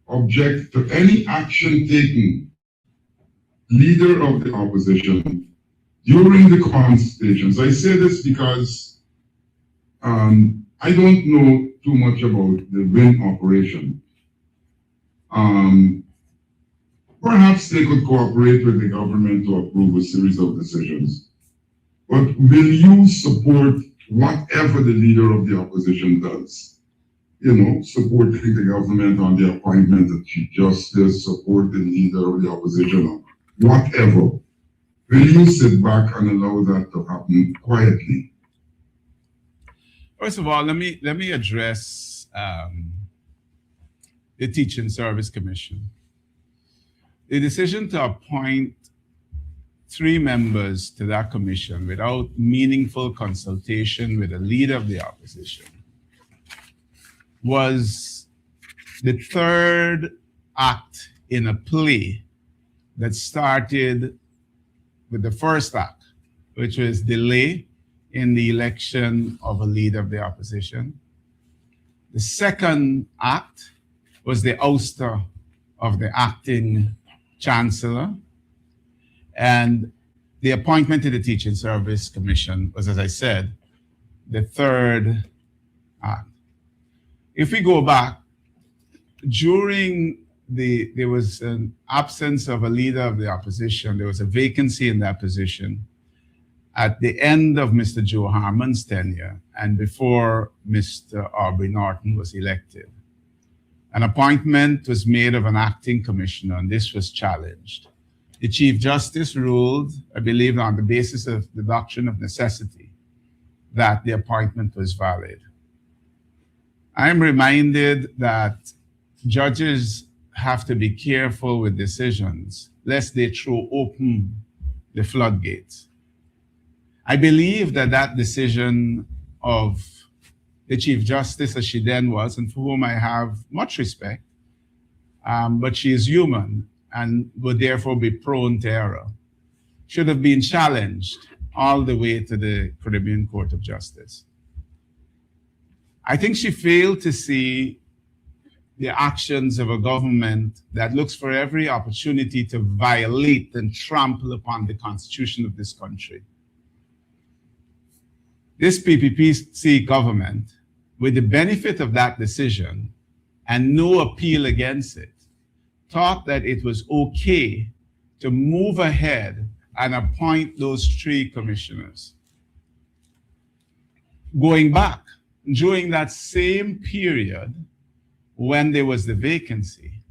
object to any action taken, leader of the opposition, during the consultations? I say this because I don't know too much about the WIN operation. Perhaps they could cooperate with the government to approve a series of decisions. But will you support whatever the leader of the opposition does? You know, supporting the government on the appointment of Chief Justice, support the leader of the opposition, or whatever. Will you sit back and allow that to happen quietly? First of all, let me address the Teaching Service Commission. The decision to appoint 3 members to that commission without meaningful consultation with the leader of the opposition was the 3rd act in a play that started with the 1st act, which was delay in the election of a leader of the opposition. The 2nd act was the ouster of the acting chancellor, and the appointment to the Teaching Service Commission was, as I said, the 3rd act. If we go back, there was an absence of a leader of the opposition. There was a vacancy in that position at the end of Mr. Joe Harmon's tenure and before Mr. Aubrey Norton was elected. An appointment was made of an acting commissioner, and this was challenged. The Chief Justice ruled, I believe on the basis of the doctrine of necessity, that the appointment was valid. I am reminded that judges have to be careful with decisions, lest they throw open the floodgates. I believe that decision of the Chief Justice, as she then was, and for whom I have much respect, but she is human and would therefore be prone to error, should have been challenged all the way to the Caribbean Court of Justice. I think she failed to see the actions of a government that looks for every opportunity to violate and trample upon the Constitution of this country. This PPPC government, with the benefit of that decision and no appeal against it, thought that it was okay to move ahead and appoint those 3 commissioners. Going back, during that same period when there was the vacancy,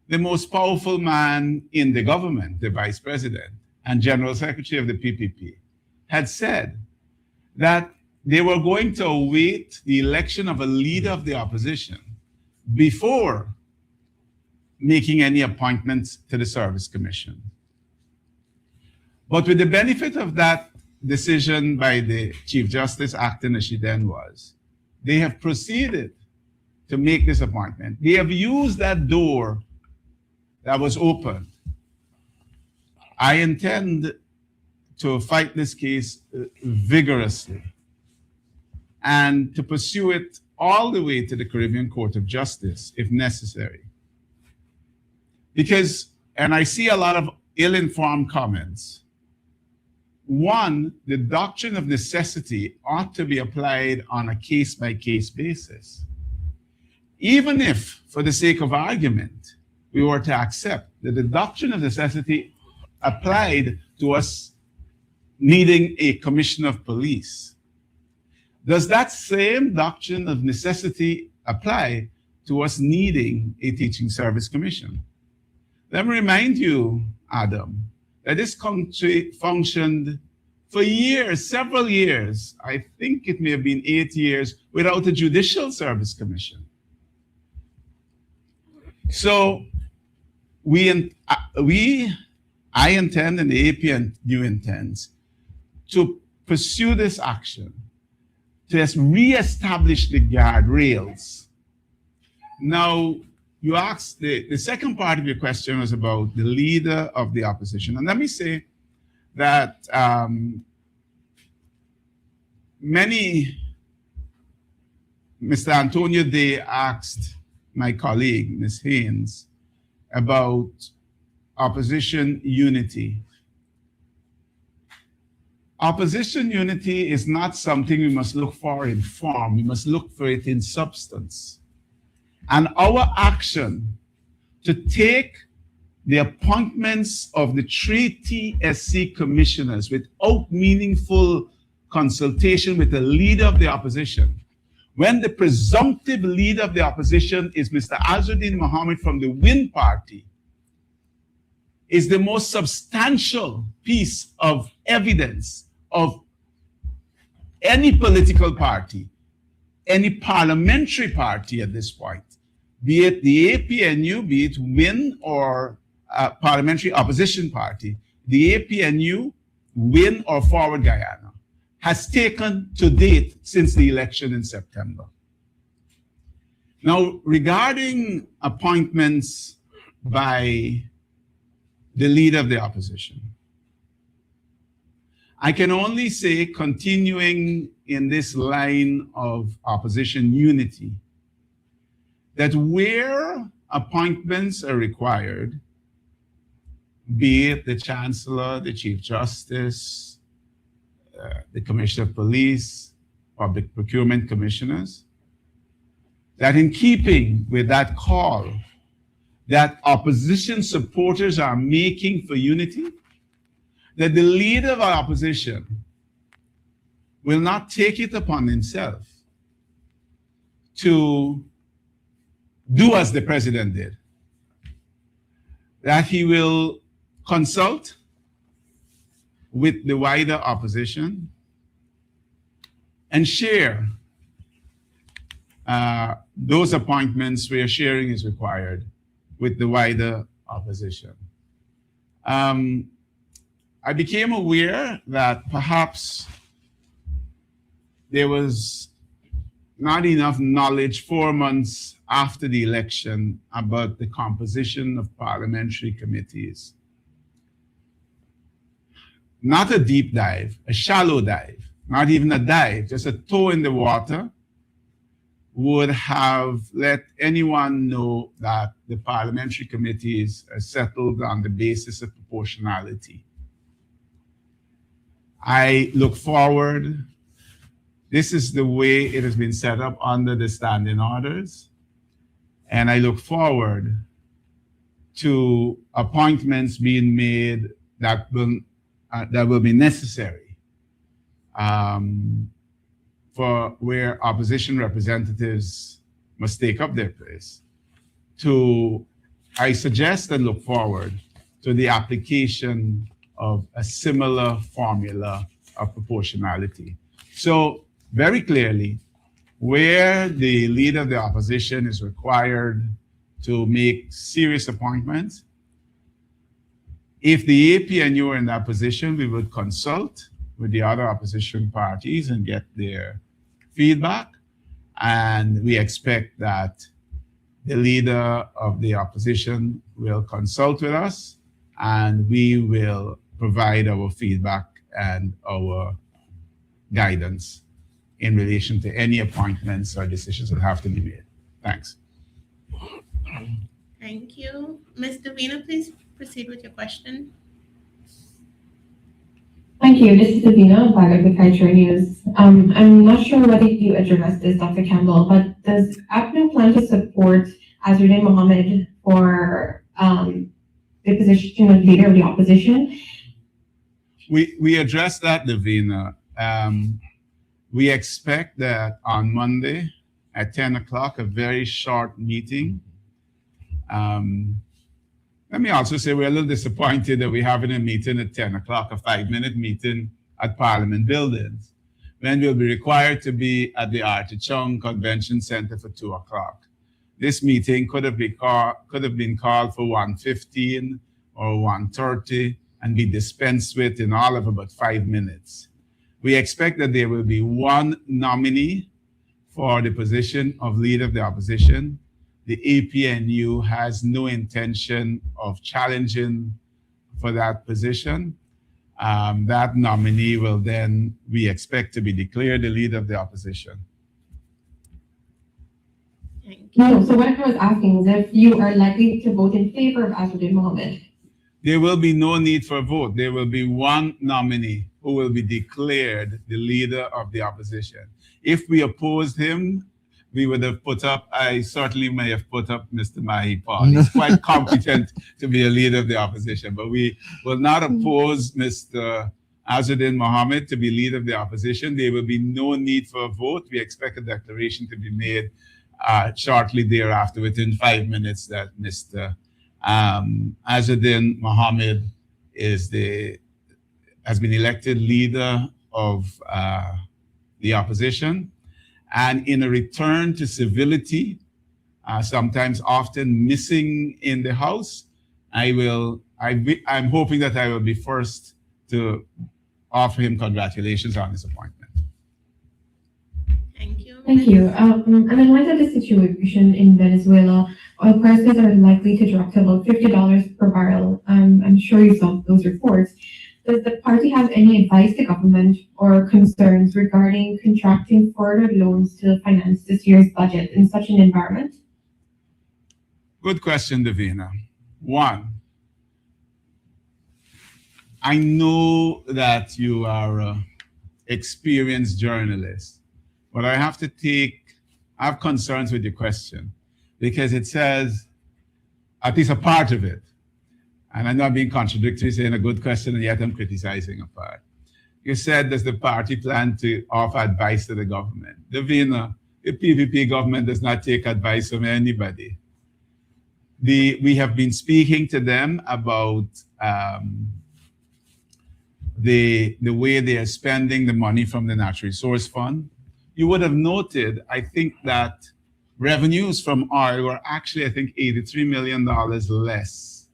the most powerful man in the government, the Vice President and General Secretary of the PPP, had said that they were going to await the election of a leader of the opposition before making any appointments to the Service Commission. But with the benefit of that decision by the Chief Justice, acting as she then was, they have proceeded to make this appointment. They have used that door that was open. I intend to fight this case vigorously and to pursue it all the way to the Caribbean Court of Justice if necessary. Because, and I see a lot of ill-informed comments. One, the doctrine of necessity ought to be applied on a case-by-case basis. Even if, for the sake of argument, we were to accept that the doctrine of necessity applied to us needing a commissioner of police, does that same doctrine of necessity apply to us needing a teaching service commission? Let me remind you, Adam, that this country functioned for years, several years, I think it may have been 8 years, without a Judicial Service Commission. So I intend, and the APNU intends, to pursue this action, to reestablish the guardrails. Now, you asked, the second part of your question was about the leader of the opposition. And let me say that Mr. Antonio Day asked my colleague, Ms. Haynes, about opposition unity. Opposition unity is not something we must look for in form, we must look for it in substance. And our action to take the appointments of the 3 TSC commissioners without meaningful consultation with the leader of the opposition, when the presumptive leader of the opposition is Mr. Azzuddin Mohammed from the WIN party, is the most substantial piece of evidence of any political party, any parliamentary party at this point, be it the APNU, be it WIN or parliamentary opposition party, the APNU, WIN or Forward Guyana, has taken to date since the election in September. Now, regarding appointments by the leader of the opposition, I can only say, continuing in this line of opposition unity, that where appointments are required, be it the Chancellor, the Chief Justice, the Commissioner of Police, Public Procurement Commissioners, that in keeping with that call that opposition supporters are making for unity, that the leader of our opposition will not take it upon himself to do as the president did, that he will consult with the wider opposition and share those appointments where sharing is required with the wider opposition. I became aware that perhaps there was not enough knowledge 4 months after the election about the composition of parliamentary committees. Not a deep dive, a shallow dive, not even a dive, just a toe in the water would have let anyone know that the parliamentary committees are settled on the basis of proportionality. I look forward. This is the way it has been set up under the standing orders. And I look forward to appointments being made that will be necessary for where opposition representatives must take up their place. I suggest and look forward to the application of a similar formula of proportionality. So very clearly, where the leader of the opposition is required to make serious appointments, if the APNU are in that position, we would consult with the other opposition parties and get their feedback. And we expect that the leader of the opposition will consult with us and we will provide our feedback and our guidance in relation to any appointments or decisions that have to be made. Thanks. Thank you. Ms. Davina, please proceed with your question. Thank you. This is Davina, Violet with Kaiser News. I'm not sure whether you addressed this, Dr. Campbell, but does APNU plan to support Azzuddin Mohammed for the position of leader of the opposition? We addressed that, Davina. We expect that on Monday at 10 o'clock, a very short meeting. Let me also say we're a little disappointed that we're having a meeting at 10 o'clock, a 5-minute meeting at Parliament buildings, when we'll be required to be at the Arthur Chung Convention Center for 2 o'clock. This meeting could have been called for 1:15 or 1:30 and be dispensed with in all of about 5 minutes. We expect that there will be one nominee for the position of leader of the opposition. The APNU has no intention of challenging for that position. That nominee will then, we expect, to be declared the leader of the opposition. Thank you. No, so what I was asking is if you are likely to vote in favor of Azadin Mohammed. There will be no need for a vote. There will be one nominee who will be declared the leader of the opposition. If we opposed him, we would have I certainly may have put up Mr. Mahi Paul. He's quite competent to be a leader of the opposition, but we will not oppose Mr. Azadin Mohammed to be leader of the opposition. There will be no need for a vote. We expect a declaration to be made shortly thereafter, within 5 minutes, that Mr. Azadin Mohammed has been elected leader of the opposition. And in a return to civility, sometimes often missing in the House, I'm hoping that I will be first to offer him congratulations on his appointment. Thank you. Thank you. And in light of the situation in Venezuela, oil prices are likely to drop to about $50 per barrel. I'm sure you saw those reports. Does the party have any advice to government or concerns regarding contracting further loans to finance this year's budget in such an environment? Good question, Davina. One, I know that you are an experienced journalist, but I have concerns with your question because it says, at least a part of it, and I'm not being contradictory, saying a good question, and yet I'm criticizing a part. You said, does the party plan to offer advice to the government? Davina, the PPP government does not take advice from anybody. We have been speaking to them about the way they are spending the money from the Natural Resource Fund. You would have noted, I think, that revenues from oil were actually, I think, $83 million less.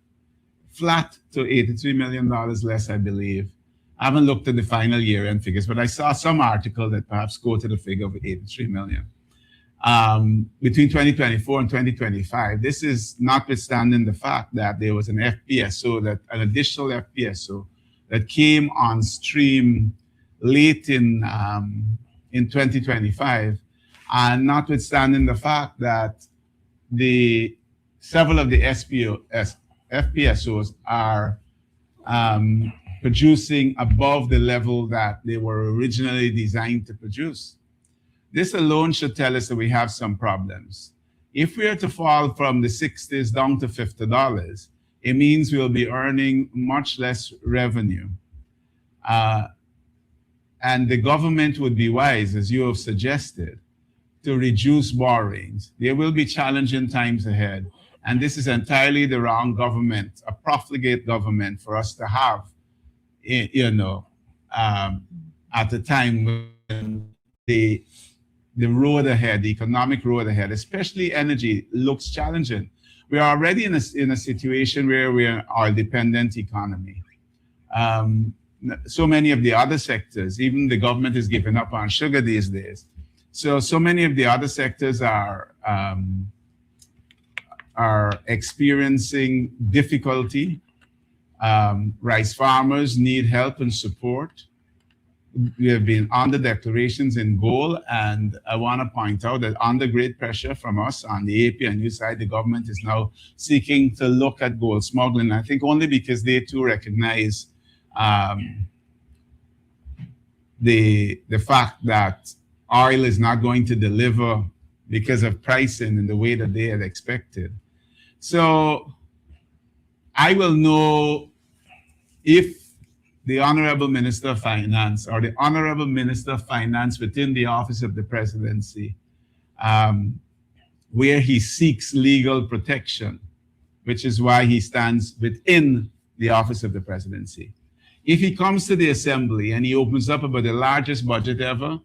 Flat to $83 million less, I believe. I haven't looked at the final year-end figures, but I saw some article that perhaps quoted a figure of 83 million. Between 2024 and 2025, this is notwithstanding the fact that there was an FPSO, an additional FPSO that came on stream late in 2025, and notwithstanding the fact that several of the FPSOs are producing above the level that they were originally designed to produce. This alone should tell us that we have some problems. If we are to fall from the 60s down to $50, it means we'll be earning much less revenue. And the government would be wise, as you have suggested, to reduce borrowings. There will be challenging times ahead. And this is entirely the wrong government, a profligate government for us to have, at a time when the road ahead, the economic road ahead, especially energy, looks challenging. We are already in a situation where we are an oil-dependent economy. So many of the other sectors, even the government is giving up on sugar these days. So many of the other sectors are experiencing difficulty. Rice farmers need help and support. We have been under declarations in gold, and I want to point out that under great pressure from us on the APNU side, the government is now seeking to look at gold smuggling. I think only because they too recognize the fact that oil is not going to deliver because of pricing in the way that they had expected. So I will know if the Honorable Minister of Finance or the Honorable Minister of Finance within the Office of the Presidency, where he seeks legal protection, which is why he stands within the Office of the Presidency. if he comes to the assembly and he opens up about the largest budget ever,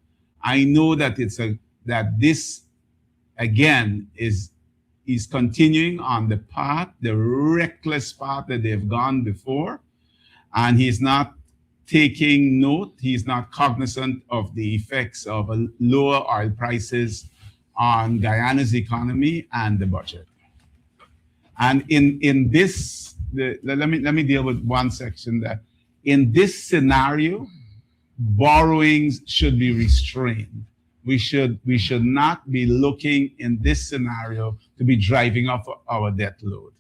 I know that that this again is continuing on the path, the reckless path that they've gone before, and he's not taking note, he's not cognizant of the effects of lower oil prices on Guyana's economy and the budget. And in this, let me deal with one section that in this scenario, borrowings should be restrained. We should not be looking in this scenario to be driving up our debt load.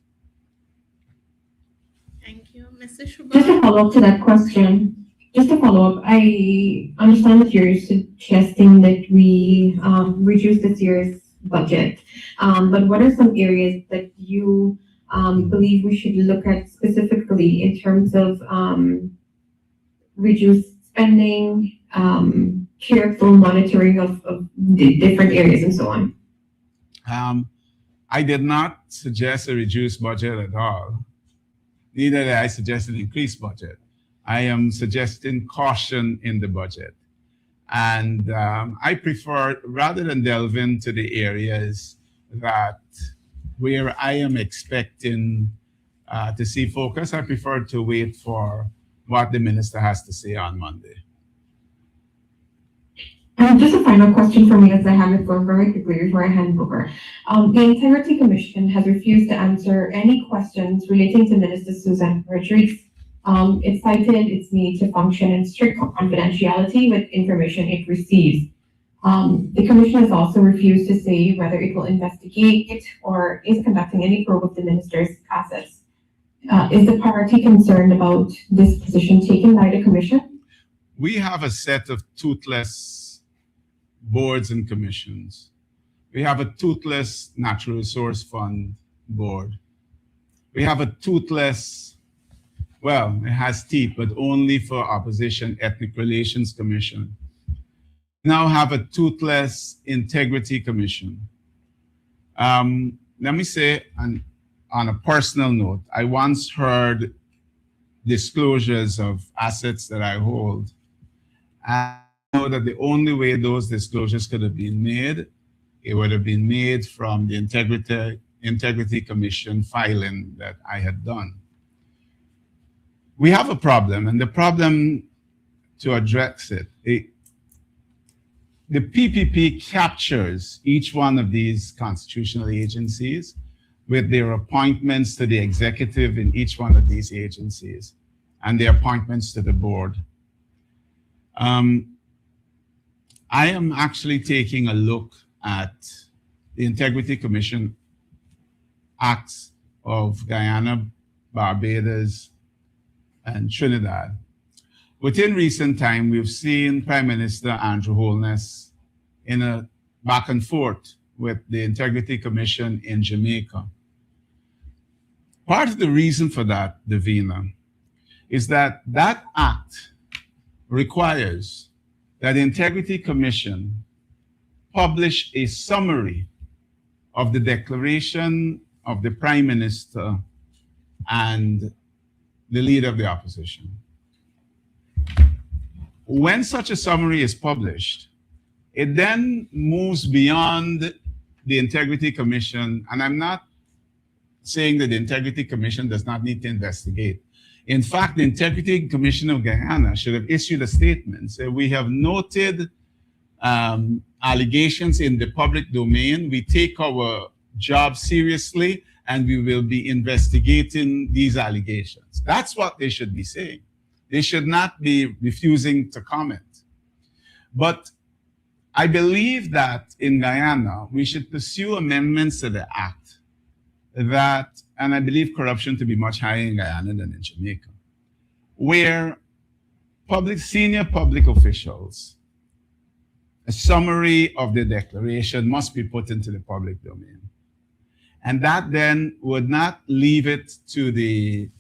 Thank you. Mr. Just to Shubar? follow up to that question, I understand that you're suggesting that we reduce this year's budget. But what are some areas that you believe we should look at specifically in terms of reduced spending, careful monitoring of the different areas and so on? I did not suggest a reduced budget at all. Neither did I suggest an increased budget. I am suggesting caution in the budget. And I prefer, rather than delve into the areas that where I am expecting to see focus, I prefer to wait for what the minister has to say on Monday. Just a final question for me as I have it for very quickly before I hand over. The Integrity Commission has refused to answer any questions relating to Minister Susan Rodriguez. It cited its need to function in strict confidentiality with information it receives. The Commission has also refused to say whether it will investigate or is conducting any probe of the minister's assets. Is the party concerned about this position taken by the Commission? We have a set of toothless boards and commissions. We have a toothless Natural Resource Fund board. We have a toothless, well, it has teeth, but only for opposition Ethnic Relations Commission. We now have a toothless Integrity Commission. Let me say, on a personal note, I once heard disclosures of assets that I hold. And I know that the only way those disclosures could have been made, it would have been made from the Integrity Commission filing that I had done. We have a problem, and the problem, to address it, the PPP captures each one of these constitutional agencies with their appointments to the executive in each one of these agencies and their appointments to the board. I am actually taking a look at the Integrity Commission acts of Guyana, Barbados, and Trinidad. Within recent time, we've seen Prime Minister Andrew Holness in a back and forth with the Integrity Commission in Jamaica. Part of the reason for that, Davina, is that that act requires that the Integrity Commission publish a summary of the declaration of the Prime Minister and the leader of the opposition. When such a summary is published, it then moves beyond the Integrity Commission, and I'm not saying that the Integrity Commission does not need to investigate. In fact, the Integrity Commission of Guyana should have issued a statement saying, we have noted allegations in the public domain. We take our job seriously, and we will be investigating these allegations. That's what they should be saying. They should not be refusing to comment. But I believe that in Guyana, we should pursue amendments to the act that, and I believe corruption to be much higher in Guyana than in Jamaica, where senior public officials, a summary of the declaration must be put into the public domain. And that then would not leave it to the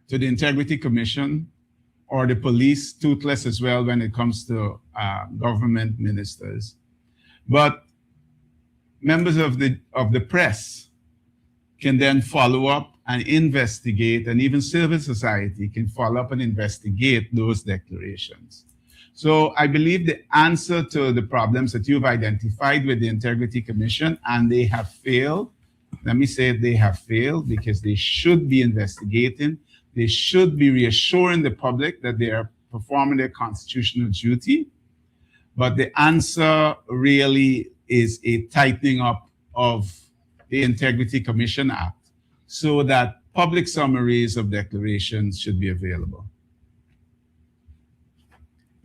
Integrity Commission or the police, toothless as well when it comes to government ministers. But members of the press can then follow up and investigate, and even civil society can follow up and investigate those declarations. So I believe the answer to the problems that you've identified with the Integrity Commission, and they have failed, let me say they have failed because they should be investigating. They should be reassuring the public that they are performing their constitutional duty. But the answer really is a tightening up of the Integrity Commission Act so that public summaries of declarations should be available.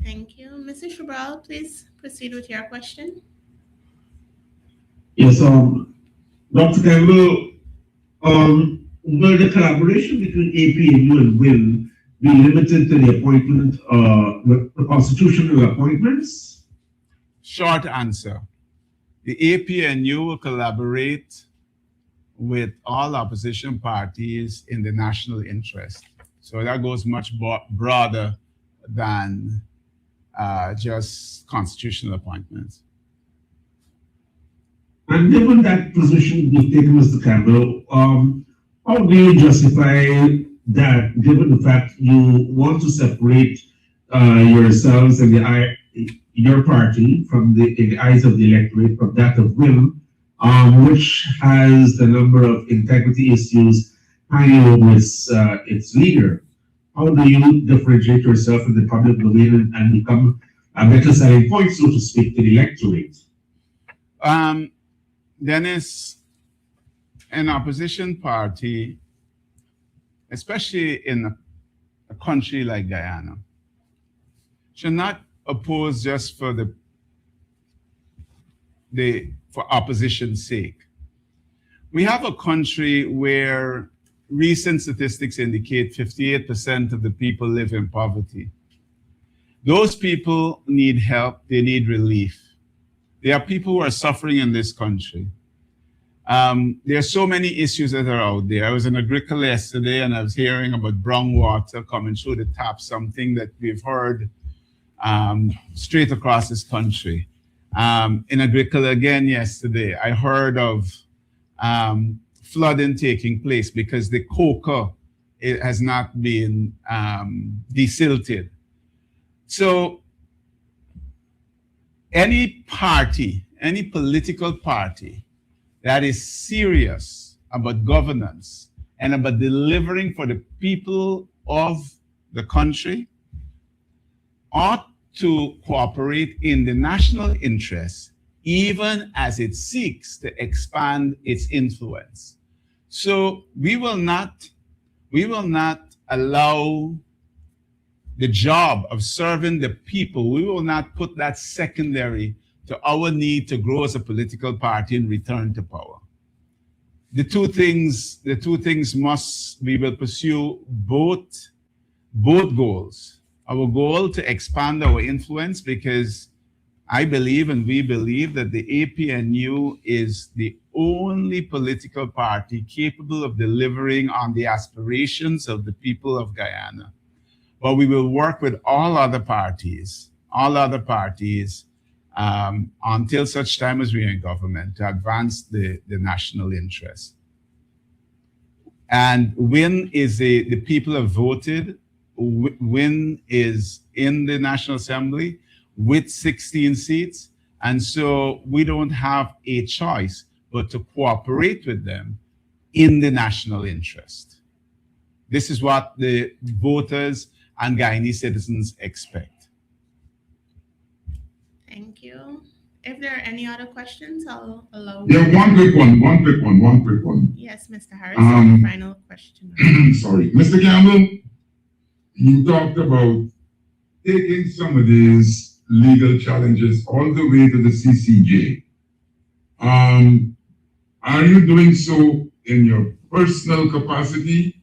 Thank you. Mr. Shabral, please proceed with your question. Yes, Dr. Campbell, will the collaboration between APNU and WIN be limited to the appointment, the constitutional appointments? Short answer. The APNU will collaborate with all opposition parties in the national interest. So that goes much broader than just constitutional appointments. And given that position you've taken, Mr. Campbell, how do you justify that, given the fact you want to separate yourselves and your party from in the eyes of the electorate from that of WIN, which has the number of integrity issues hanging over its leader? How do you differentiate yourself in the public domain and become a better selling point, so to speak, to the electorate? Dennis, an opposition party, especially in a country like Guyana, should not oppose just for for opposition's sake. We have a country where recent statistics indicate 58% of the people live in poverty. Those people need help, they need relief. There are people who are suffering in this country. There are so many issues that are out there. I was in Agricola yesterday and I was hearing about brown water coming through the tap, something that we've heard straight across this country. In Agricola again yesterday, I heard of flooding taking place because the coca has not been desilted. So any party, any political party that is serious about governance and about delivering for the people of the country ought to cooperate in the national interest, even as it seeks to expand its influence. So we will not allow the job of serving the people, we will not put that secondary to our need to grow as a political party and return to power. The two things we will pursue both goals. Our goal to expand our influence, because I believe and we believe that the APNU is the only political party capable of delivering on the aspirations of the people of Guyana. But we will work with all other parties until such time as we're in government to advance the national interest. And WIN is the people have voted. WIN is in the National Assembly with 16 seats. And so we don't have a choice but to cooperate with them in the national interest. This is what the voters and Guyanese citizens expect. Thank you. If there are any other questions, I'll allow. Yeah, one quick one. Yes, Mr. Harris, the final question. Sorry. Mr. Campbell, you talked about taking some of these legal challenges all the way to the CCJ. Are you doing so in your personal capacity,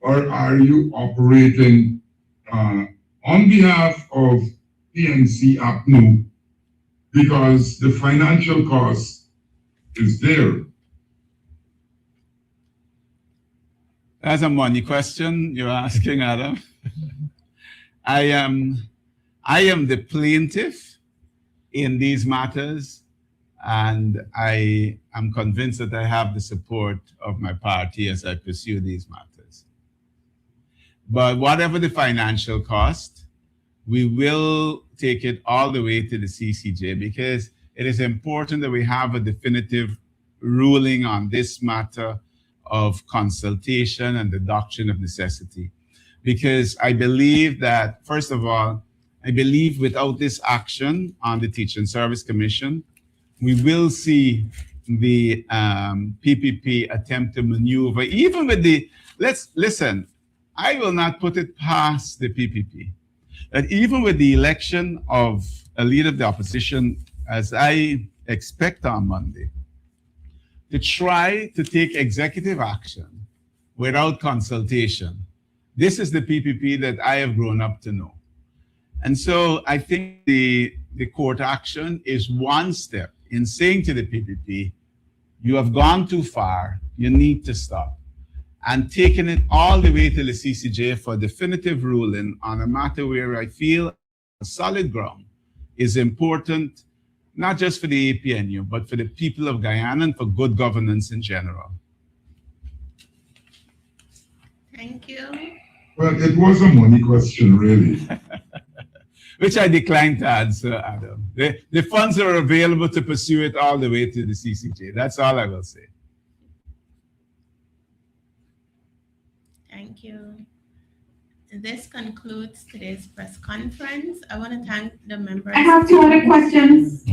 or are you operating on behalf of PNC APNU, because the financial cost is there? That's a money question you're asking, Adam. I am the plaintiff in these matters. And I am convinced that I have the support of my party as I pursue these matters. But whatever the financial cost, we will take it all the way to the CCJ, because it is important that we have a definitive ruling on this matter of consultation and the doctrine of necessity. Because I believe that, first of all, I believe without this action on the Teaching Service Commission, we will see the PPP attempt to maneuver, even with the, listen, I will not put it past the PPP, that even with the election of a leader of the opposition, as I expect on Monday, to try to take executive action without consultation. This is the PPP that I have grown up to know. And so I think the court action is one step in saying to the PPP, you have gone too far, you need to stop. And taking it all the way to the CCJ for definitive ruling on a matter where I feel solid ground is important, not just for the APNU, but for the people of Guyana and for good governance in general. Thank you. Well, it was a money question, really. Which I declined to answer, Adam. The funds are available to pursue it all the way to the CCJ. That's all I will say. Thank you. This concludes today's press conference. I want to thank the members. I have two other questions.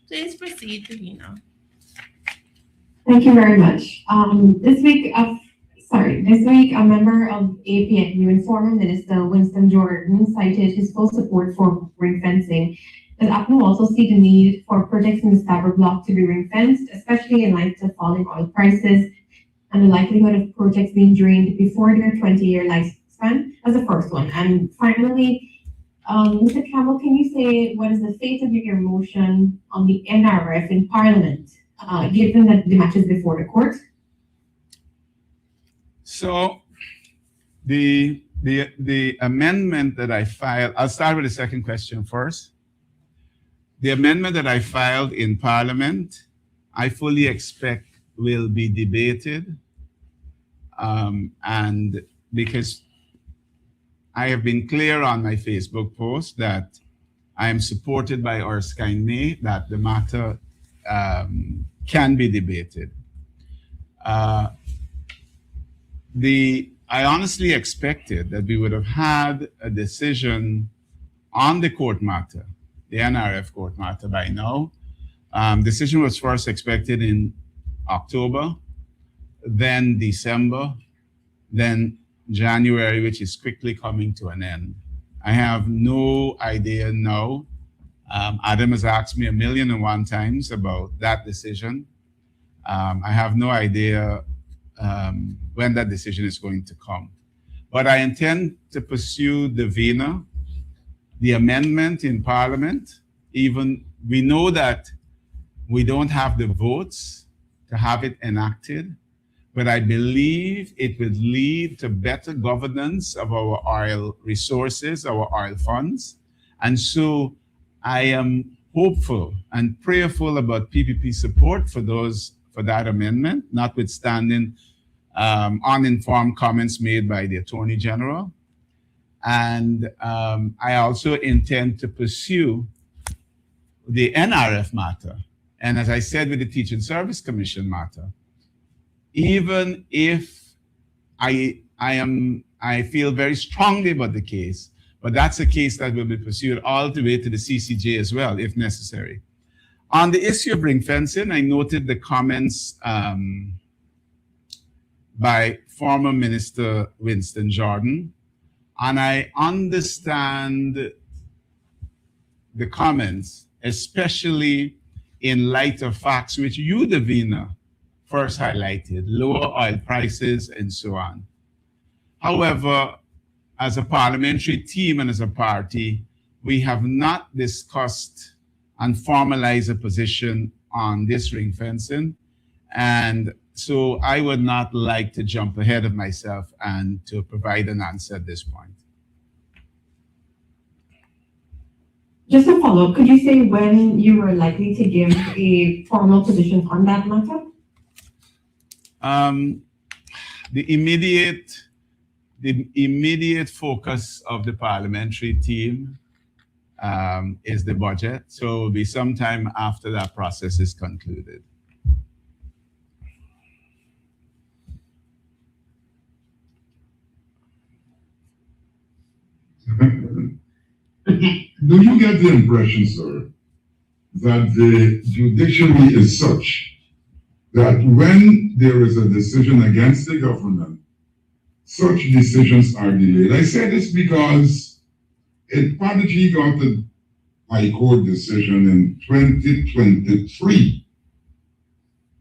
Please proceed, Davina. Thank you very much. This week, a member of APNU and former Minister Winston Jordan cited his full support for ring fencing. Does APNU also see the need for projects in the Scarborough block to be ring fenced, especially in light of falling oil prices and the likelihood of projects being drained before their 20-year lifespan? As the first one. And finally, Mr. Campbell, can you say what is the fate of your motion on the NRF in Parliament, given that the match is before the court? So the amendment that I filed, I'll start with the second question first. The amendment that I filed in Parliament, I fully expect will be debated. And because I have been clear on my Facebook post that I am supported by Erskine May, that the matter can be debated. I honestly expected that we would have had a decision on the court matter, the NRF court matter by now. Decision was first expected in October, then December, then January, which is quickly coming to an end. I have no idea now. Adam has asked me 1,000,001 times about that decision. I have no idea when that decision is going to come. But I intend to pursue the VENA, the amendment in Parliament. Even we know that we don't have the votes to have it enacted, but I believe it would lead to better governance of our oil resources, our oil funds. And so I am hopeful and prayerful about PPP support for that amendment, notwithstanding uninformed comments made by the Attorney General. And I also intend to pursue the NRF matter. And as I said with the Teaching Service Commission matter, even if I feel very strongly about the case, but that's a case that will be pursued all the way to the CCJ as well, if necessary. On the issue of ring fencing, I noted the comments by former Minister Winston Jordan, and I understand the comments, especially in light of facts which you, Davina, first highlighted, lower oil prices and so on. However, as a parliamentary team and as a party, we have not discussed and formalized a position on this ring fencing. And so I would not like to jump ahead of myself and to provide an answer at this point. Just a follow-up, could you say when you were likely to give a formal position on that matter? The immediate focus of the parliamentary team is the budget. So it will be sometime after that process is concluded. Do you get the impression, sir, that the judiciary is such that when there is a decision against the government, such decisions are delayed? I say this because Prodigy got a High Court decision in 2023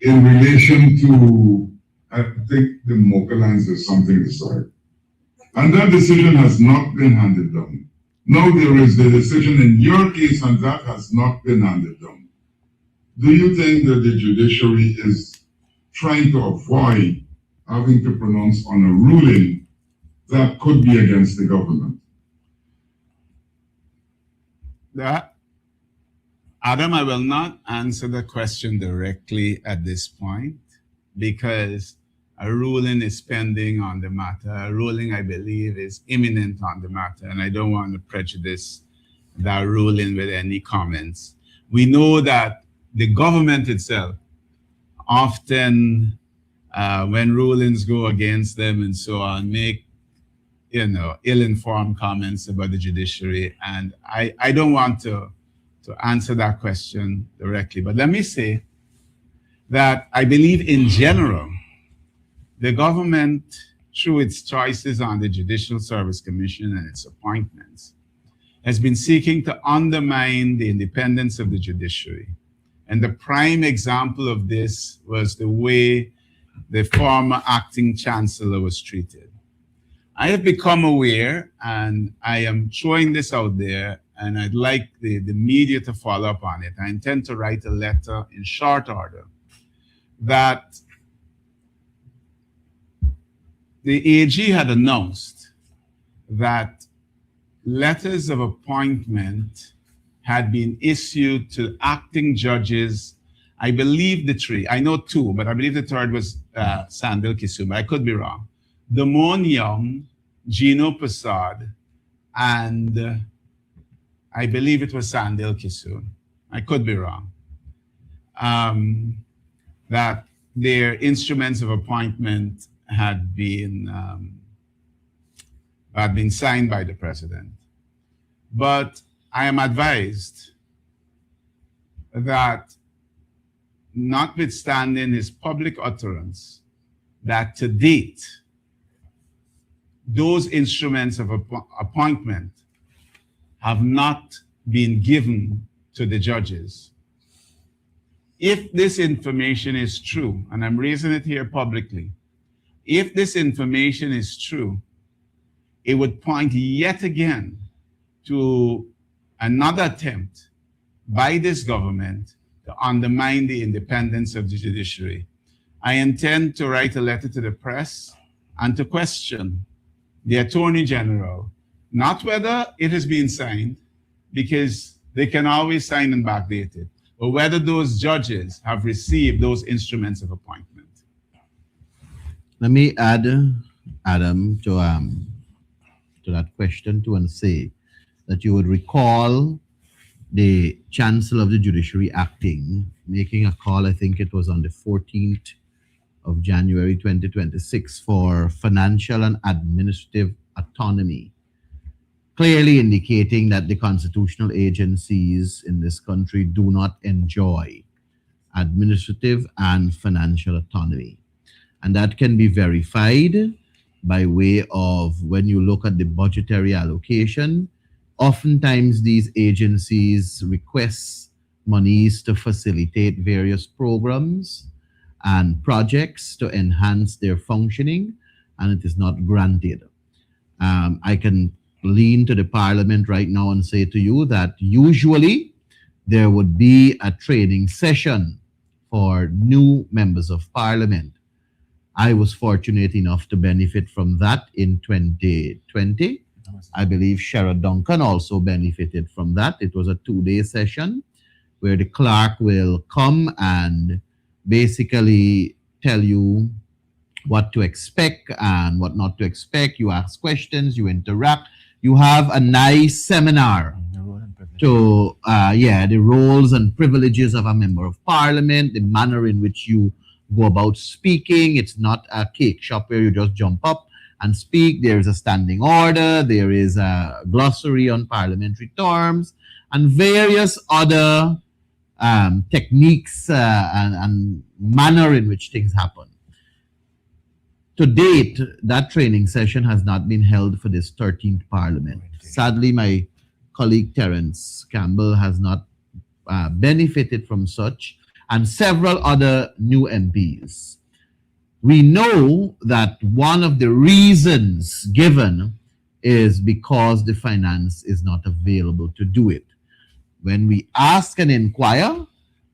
in relation to, I think, the Mochalands or something aside. And that decision has not been handed down. Now there is the decision in your case, and that has not been handed down. Do you think that the judiciary is trying to avoid having to pronounce on a ruling that could be against the government? Adam, I will not answer the question directly at this point because a ruling is pending on the matter. A ruling, I believe, is imminent on the matter, and I don't want to prejudice that ruling with any comments. We know that the government itself often, when rulings go against them and so on, make ill-informed comments about the judiciary, and I don't want to answer that question directly. But let me say that I believe in general, the government, through its choices on the Judicial Service Commission and its appointments, has been seeking to undermine the independence of the judiciary. And the prime example of this was the way the former acting chancellor was treated. I have become aware, and I am throwing this out there, and I'd like the media to follow up on it. I intend to write a letter in short order that the AG had announced that letters of appointment had been issued to acting judges. I believe the three, I know two, but I believe the third was Sandil Kisuma. I could be wrong. Damon Young, Gino Prasad, and I believe it was Sandil Kisum. I could be wrong. That their instruments of appointment had been signed by the president. But I am advised that notwithstanding his public utterance, that to date, those instruments of appointment have not been given to the judges. If this information is true, and I'm raising it here publicly, if this information is true, it would point yet again to another attempt by this government to undermine the independence of the judiciary. I intend to write a letter to the press and to question the Attorney General, not whether it has been signed, because they can always sign and backdate it, but whether those judges have received those instruments of appointment. Let me add, Adam, to that question too, and say that you would recall the Chancellor of the Judiciary acting, making a call, I think it was on the 14th of January 2026, for financial and administrative autonomy, clearly indicating that the constitutional agencies in this country do not enjoy administrative and financial autonomy. And that can be verified by way of when you look at the budgetary allocation. Oftentimes these agencies request monies to facilitate various programs and projects to enhance their functioning, and it is not granted. I can lean to the Parliament right now and say to you that usually there would be a training session for new members of Parliament. I was fortunate enough to benefit from that in 2020, I believe Sherrod Duncan also benefited from that. It was a 2-day session where the clerk will come and basically tell you what to expect and what not to expect. You ask questions, you interact, you have a nice seminar to the roles and privileges of a member of parliament, the manner in which you go about speaking. It's not a cake shop where you just jump up and speak. There is a standing order, there is a glossary on parliamentary terms, and various other techniques and manner in which things happen. To date, that training session has not been held for this 13th Parliament. Sadly, my colleague Terence Campbell has not benefited from such, and several other new MPs. We know that one of the reasons given is because the finance is not available to do it. When we ask and inquire,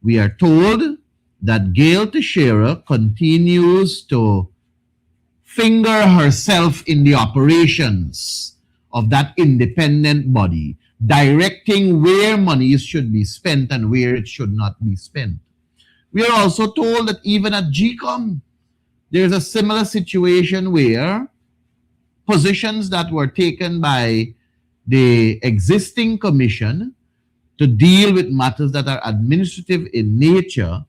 we are told that Gail Teixeira continues to finger herself in the operations of that independent body, directing where monies should be spent and where it should not be spent. We are also told that even at GCOM, there's a similar situation where positions that were taken by the existing commission to deal with matters that are administrative in nature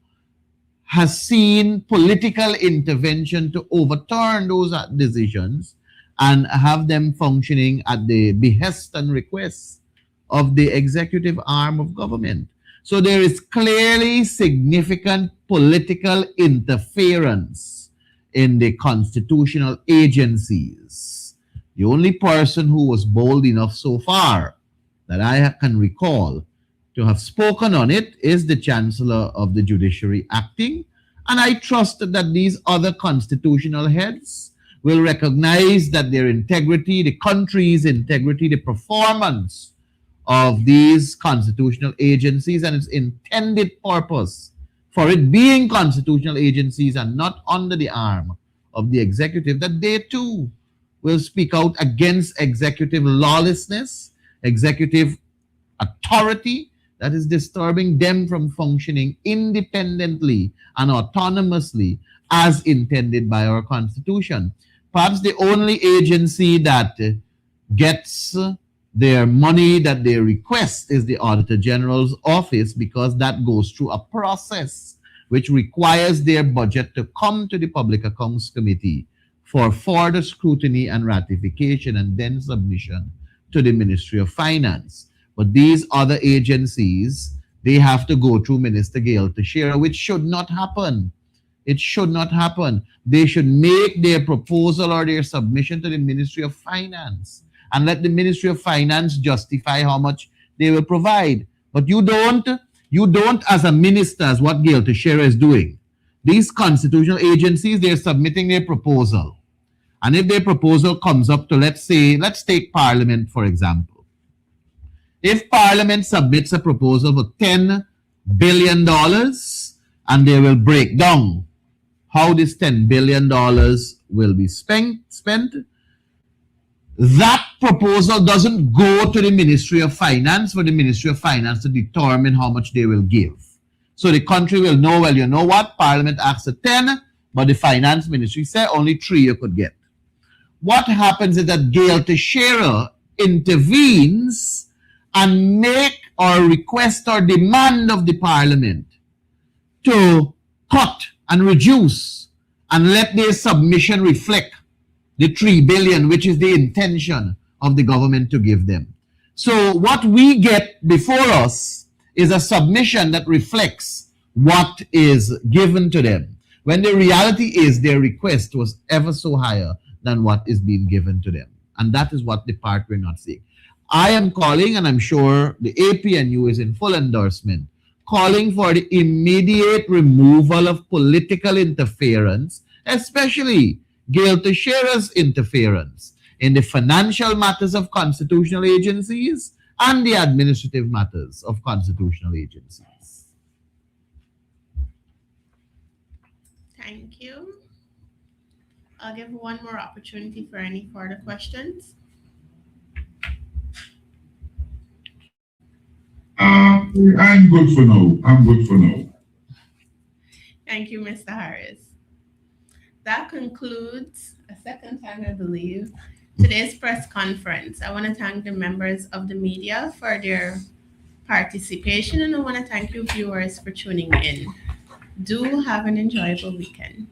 has seen political intervention to overturn those decisions and have them functioning at the behest and request of the executive arm of government. So there is clearly significant political interference in the constitutional agencies. The only person who was bold enough so far that I can recall to have spoken on it is the Chancellor of the Judiciary acting, and I trust that these other constitutional heads will recognize that their integrity, the country's integrity, the performance of these constitutional agencies and its intended purpose for it being constitutional agencies and not under the arm of the executive, that they too will speak out against executive lawlessness, executive authority that is disturbing them from functioning independently and autonomously as intended by our Constitution. Perhaps the only agency that gets their money that they request is the Auditor General's office, because that goes through a process which requires their budget to come to the Public Accounts Committee for further scrutiny and ratification and then submission to the Ministry of Finance. But these other agencies, they have to go through Minister Gail Teixeira, which should not happen. It should not happen. They should make their proposal or their submission to the Ministry of Finance and let the Ministry of Finance justify how much they will provide. But you don't as a minister, as what Gail Teixeira is doing. These constitutional agencies, they're submitting their proposal. And if their proposal comes up to, let's take Parliament, for example. If Parliament submits a proposal for $10 billion and they will break down how this $10 billion will be spent, that proposal doesn't go to the Ministry of Finance for the Ministry of Finance to determine how much they will give. So the country will know, well, you know what, Parliament asked for 10, but the Finance Ministry said only 3 you could get. What happens is that Gail Teixeira intervenes and make or request or demand of the Parliament to cut and reduce and let their submission reflect the 3 billion, which is the intention of the government to give them. So what we get before us is a submission that reflects what is given to them, when the reality is their request was ever so higher than what is being given to them. And that is what the part we're not seeing. I am calling, and I'm sure the APNU is in full endorsement, calling for the immediate removal of political interference, especially Gail Teixeira's interference in the financial matters of constitutional agencies and the administrative matters of constitutional agencies. Thank you. I'll give one more opportunity for any further questions. I'm good for now. I'm good for now. Thank you, Mr. Harris. That concludes a second time, I believe, today's press conference. I want to thank the members of the media for their participation, and I want to thank you viewers for tuning in. Do have an enjoyable weekend.